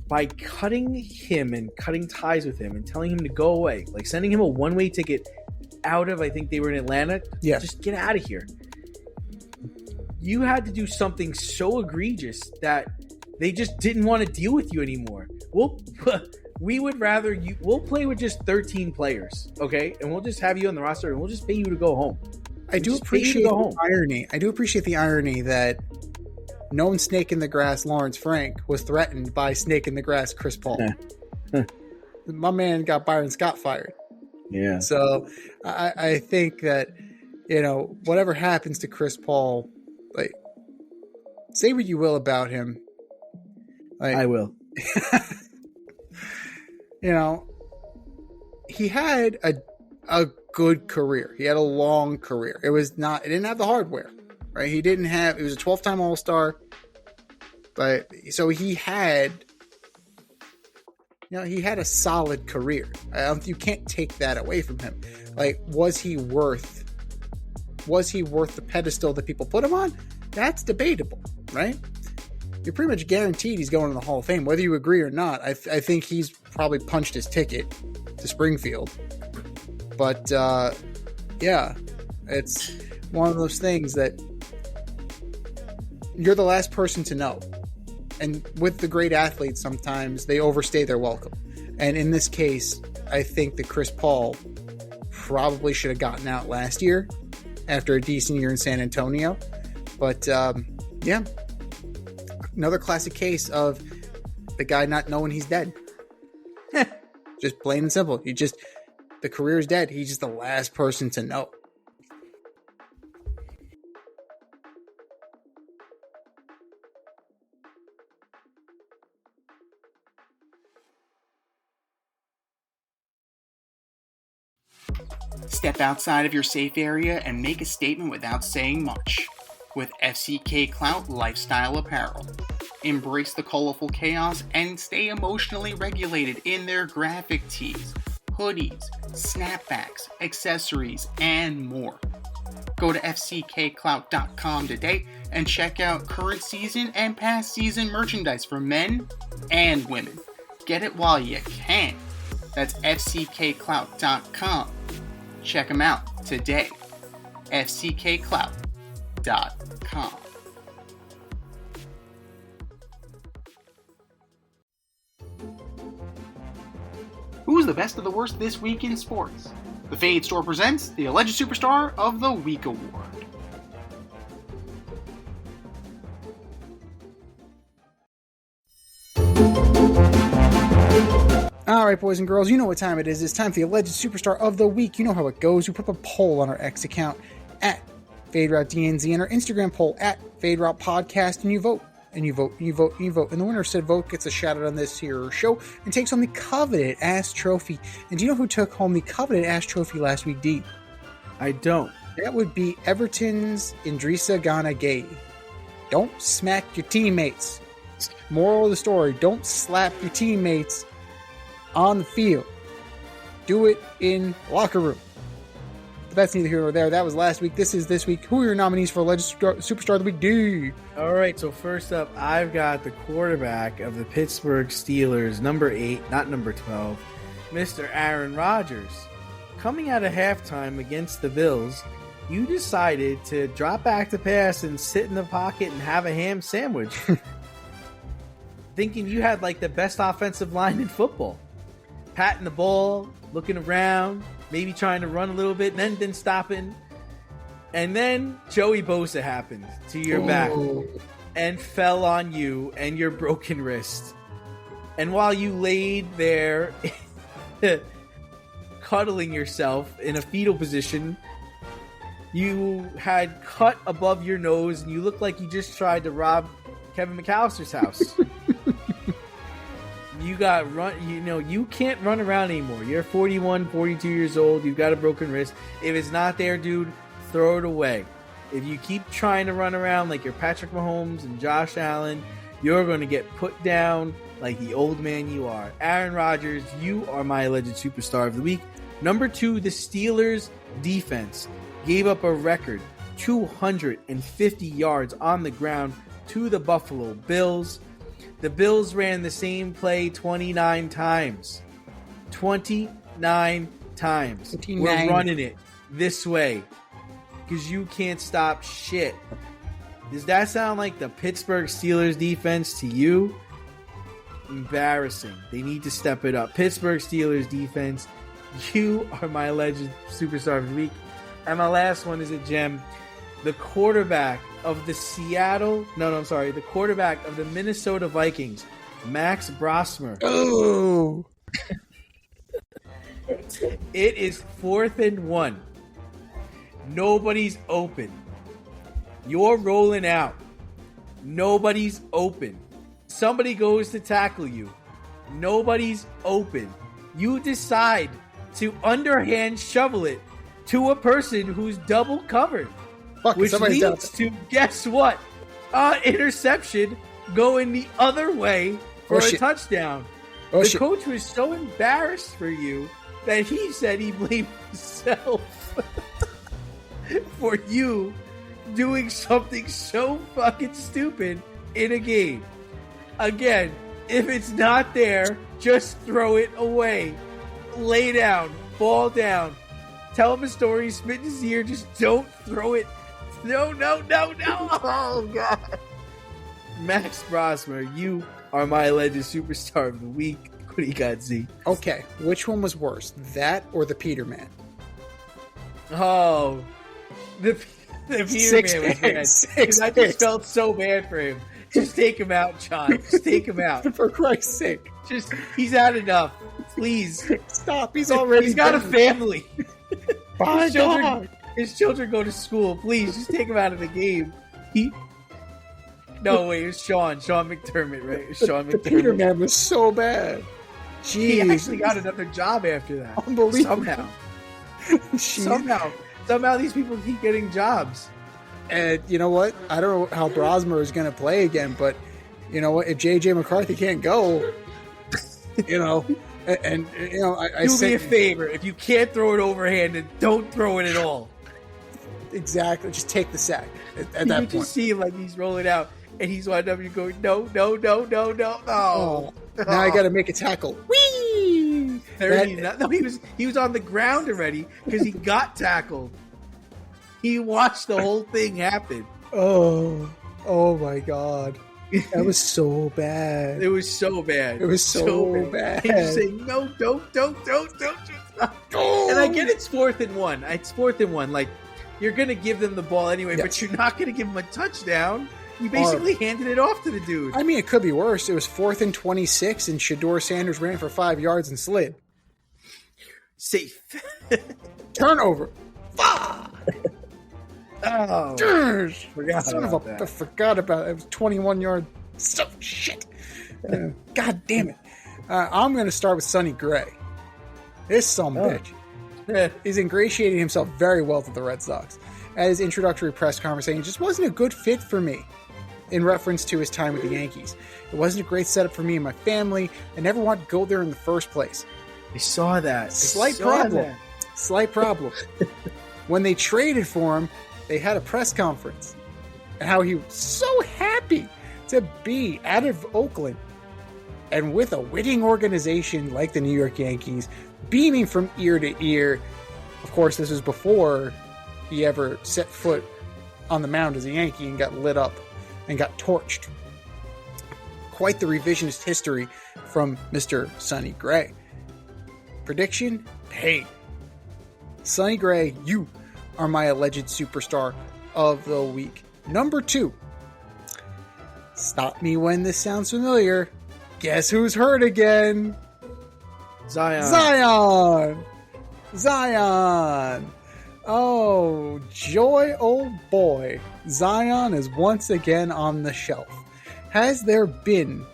by cutting him and cutting ties with him and telling him to go away, like sending him a one-way ticket out of, I think they were in Atlanta, just get out of here. You had to do something so egregious that they just didn't want to deal with you anymore. We would rather we'll play with just 13 players, okay? And we'll just have you on the roster and we'll just pay you to go home. I do appreciate the irony. I do appreciate the irony that known snake in the grass Lawrence Frank was threatened by snake in the grass Chris Paul. My man got Byron Scott fired. Yeah. So I think that, whatever happens to Chris Paul, like, say what you will about him. Like, I will. He had a good career. He had a long career. It didn't have the hardware, right? He was a 12-time All-Star, but so he had a solid career. You can't take that away from him. Like, was he worth the pedestal that people put him on? That's debatable, right? You're pretty much guaranteed he's going to the Hall of Fame, whether you agree or not. I think he's probably punched his ticket to Springfield. But, it's one of those things that you're the last person to know. And with the great athletes, sometimes they overstay their welcome. And in this case, I think that Chris Paul probably should have gotten out last year after a decent year in San Antonio. But, another classic case of the guy not knowing he's dead. Just plain and simple. The career is dead. He's just the last person to know. Step outside of your safe area and make a statement without saying much with FCK Clout Lifestyle Apparel. Embrace the colorful chaos and stay emotionally regulated in their graphic tees, hoodies, snapbacks, accessories, and more. Go to fckclout.com today and check out current season and past season merchandise for men and women. Get it while you can. That's fckclout.com. Check them out today. fckclout.com. Who's the best of the worst this week in sports? The Fade Store presents the Alleged Superstar of the Week Award. All right, boys and girls, you know what time it is. It's time for the Alleged Superstar of the Week. You know how it goes. We put up a poll on our X account at FadeRouteDNZ and our Instagram poll at FadeRoutePodcast, and you vote. And you vote, and you vote, and you vote. And the winner of said vote gets a shout out on this here show and takes home the coveted ass trophy. And do you know who took home the coveted ass trophy last week, D? I don't. That would be Everton's Idrissa Gana Gueye. Don't smack your teammates. Moral of the story, don't slap your teammates on the field. Do it in the locker room. But that's neither here nor there. That was last week. This is this week. Who are your nominees for Alleged Superstar of the Week, D? All right, so first up, I've got the quarterback of the Pittsburgh Steelers, number 8, not number 12, Mr. Aaron Rodgers. Coming out of halftime against the Bills, you decided to drop back to pass and sit in the pocket and have a ham sandwich. Thinking you had like the best offensive line in football. Patting the ball, looking around, maybe trying to run a little bit, and then stopping. And then Joey Bosa happened to your back and fell on you and your broken wrist. And while you laid there cuddling yourself in a fetal position, you had cut above your nose and you looked like you just tried to rob Kevin McAllister's house. You got you can't run around anymore. You're 41, 42 years old. You've got a broken wrist. If it's not there, dude, throw it away. If you keep trying to run around like you're Patrick Mahomes and Josh Allen, you're going to get put down like the old man you are. Aaron Rodgers, you are my Alleged Superstar of the Week. Number 2, the Steelers defense gave up a record 250 yards on the ground to the Buffalo Bills. The Bills ran the same play 29 times. 29 times. 29. We're running it this way because you can't stop shit. Does that sound like the Pittsburgh Steelers defense to you? Embarrassing. They need to step it up. Pittsburgh Steelers defense, you are my Alleged Superstar of the Week. And my last one is a gem. The quarterback of the the quarterback of the Minnesota Vikings, Max Brosmer. Oh. It is 4th and 1. Nobody's open. You're rolling out. Nobody's open. Somebody goes to tackle you. Nobody's open. You decide to underhand shovel it to a person who's double covered. Which leads to, guess what? Interception going the other way for a touchdown. The coach was so embarrassed for you that he said he blamed himself for you doing something so fucking stupid in a game. Again, if it's not there, just throw it away. Lay down. Fall down. Tell him a story. Spit in his ear. Just don't throw it. No. Oh, God. Max Brosmer, you are my Alleged Superstar of the Week. What do you got, Z? Okay, which one was worse, that or the Peterman? Oh, the Peterman was bad. Because I just felt so bad for him. Just take him out, John. Just take him out. For Christ's sake. He's had enough. Please. Stop. He's got a family. Bye, His children go to school. Please, just take him out of the game. No, wait, it was Sean McDermott, right? It was Sean McDermott. The Peterman was so bad. Jeez. He actually got another job after that. Unbelievable. Somehow. Somehow these people keep getting jobs. And you know what? I don't know how Brosmer is going to play again, but you know what? If J.J. McCarthy can't go, you know, and you know, I do me a favor. If you can't throw it overhanded, don't throw it at all. Exactly. Just take the sack at that you point. just see him like he's rolling out, and he's on W going, no. Oh, now I got to make a tackle. Whee! He was on the ground already because he got tackled. He watched the whole thing happen. Oh my God. That was so bad. It was so bad. It was so bad. He's just saying, no, don't. And I get it's 4th and 1. It's 4th and 1. Like, you're going to give them the ball anyway, Yes. but you're not going to give them a touchdown. You basically handed it off to the dude. I mean, it could be worse. It was 4th and 26, and Shador Sanders ran for 5 yards and slid. Safe. Turnover. Oh, forgot about it. It was 21 yard. So shit. God damn it. I'm going to start with Sonny Gray. This son of a bitch. He's ingratiated himself very well to the Red Sox. At his introductory press conference, saying it just wasn't a good fit for me, in reference to his time with the Yankees. It wasn't a great setup for me and my family. I never wanted to go there in the first place. I saw that. Slight problem. When they traded for him, they had a press conference and how he was so happy to be out of Oakland and with a winning organization like the New York Yankees, beaming from ear to ear. Of course, this was before he ever set foot on the mound as a Yankee and got lit up and got torched. Quite the revisionist history from Mr. Sonny Gray. Prediction? Hey, Sonny Gray, you are my alleged superstar of the week. Number 2. Stop me when this sounds familiar. Guess who's hurt again? Zion. Oh, joy, oh boy. Zion is once again on the shelf. Has there been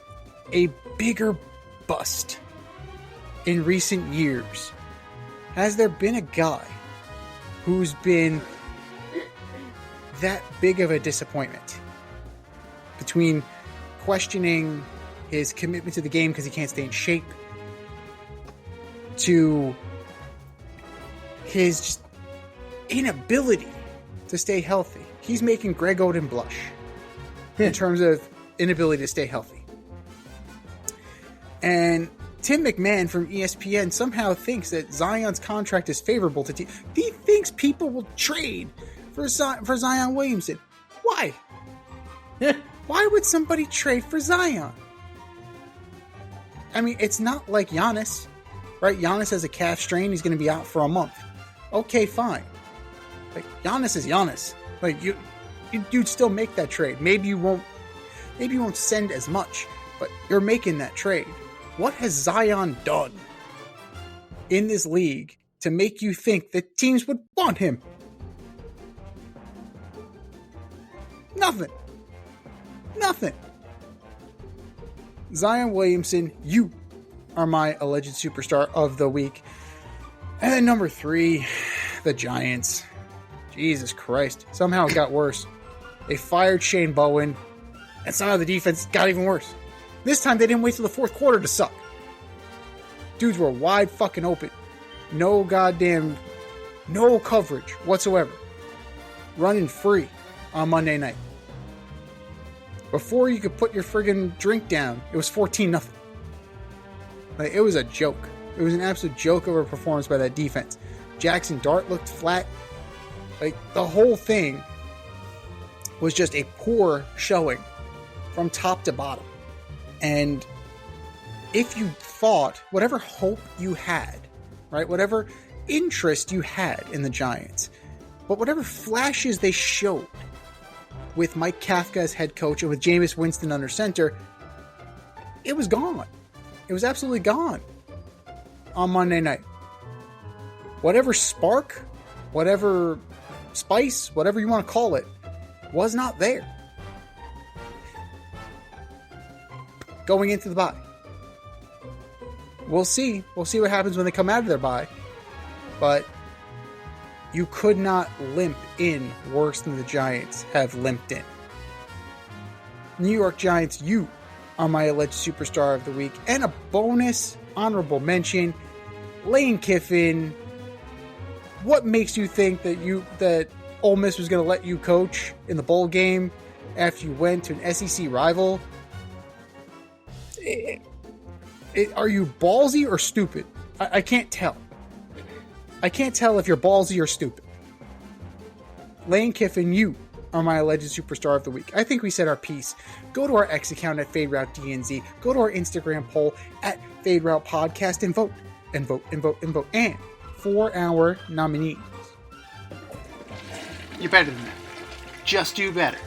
a bigger bust in recent years? Has there been a guy who's been that big of a disappointment? Between questioning his commitment to the game because he can't stay in shape, to his just inability to stay healthy. He's making Greg Oden blush in terms of inability to stay healthy. And Tim McMahon from ESPN somehow thinks that Zion's contract is favorable to team. He thinks people will trade for Zion Williamson. Why? Why would somebody trade for Zion? I mean, it's not like Giannis, right? Giannis has a calf strain. He's going to be out for a month. Okay, fine. Like, Giannis is Giannis. Like, you'd still make that trade. Maybe you won't send as much, but you're making that trade. What has Zion done in this league to make you think that teams would want him? Nothing. Zion Williamson, you are my alleged superstar of the week. And then number 3, the Giants. Jesus Christ. Somehow it got worse. They fired Shane Bowen, and somehow the defense got even worse. This time they didn't wait till the 4th quarter to suck. Dudes were wide fucking open. No coverage whatsoever. Running free on Monday night. Before you could put your friggin' drink down, it was 14-0. Like, it was a joke. It was an absolute joke of a performance by that defense. Jackson Dart looked flat. Like, the whole thing was just a poor showing from top to bottom. And if you thought, whatever hope you had, right, whatever interest you had in the Giants, but whatever flashes they showed with Mike Kafka as head coach and with Jameis Winston under center, it was gone. It was absolutely gone on Monday night. Whatever spark, whatever spice, whatever you want to call it, was not there. Going into the bye. We'll see. We'll see what happens when they come out of their bye. But You could not limp in worse than the Giants have limped in. New York Giants, you are my alleged superstar of the week. And a bonus honorable mention, Lane Kiffin. What makes you think that Ole Miss was going to let you coach in the bowl game after you went to an SEC rival? Are you ballsy or stupid? I can't tell. I can't tell if you're ballsy or stupid. Lane Kiffin, you are my alleged superstar of the week. I think we said our piece. Go to our X account at FadeRouteDNZ. Go to our Instagram poll at FadeRoutePodcast and vote. And vote, and vote, and vote. And for our nominees. You're better than that. Just do better.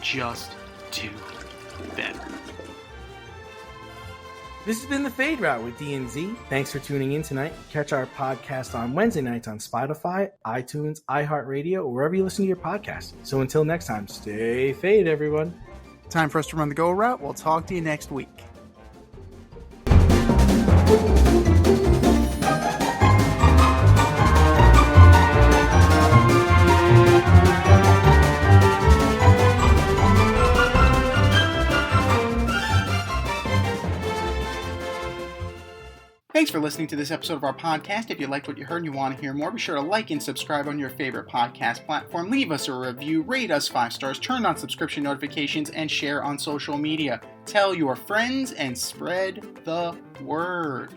Just do better. This has been the Fade Route with DNZ. Thanks for tuning in tonight. Catch our podcast on Wednesday nights on Spotify, iTunes, iHeartRadio, or wherever you listen to your podcast. So until next time, stay fade, everyone. Time for us to run the go route. We'll talk to you next week. Thanks for listening to this episode of our podcast. If you liked what you heard and you want to hear more, be sure to like and subscribe on your favorite podcast platform. Leave us a review, rate us 5 stars, turn on subscription notifications, and share on social media. Tell your friends and spread the word.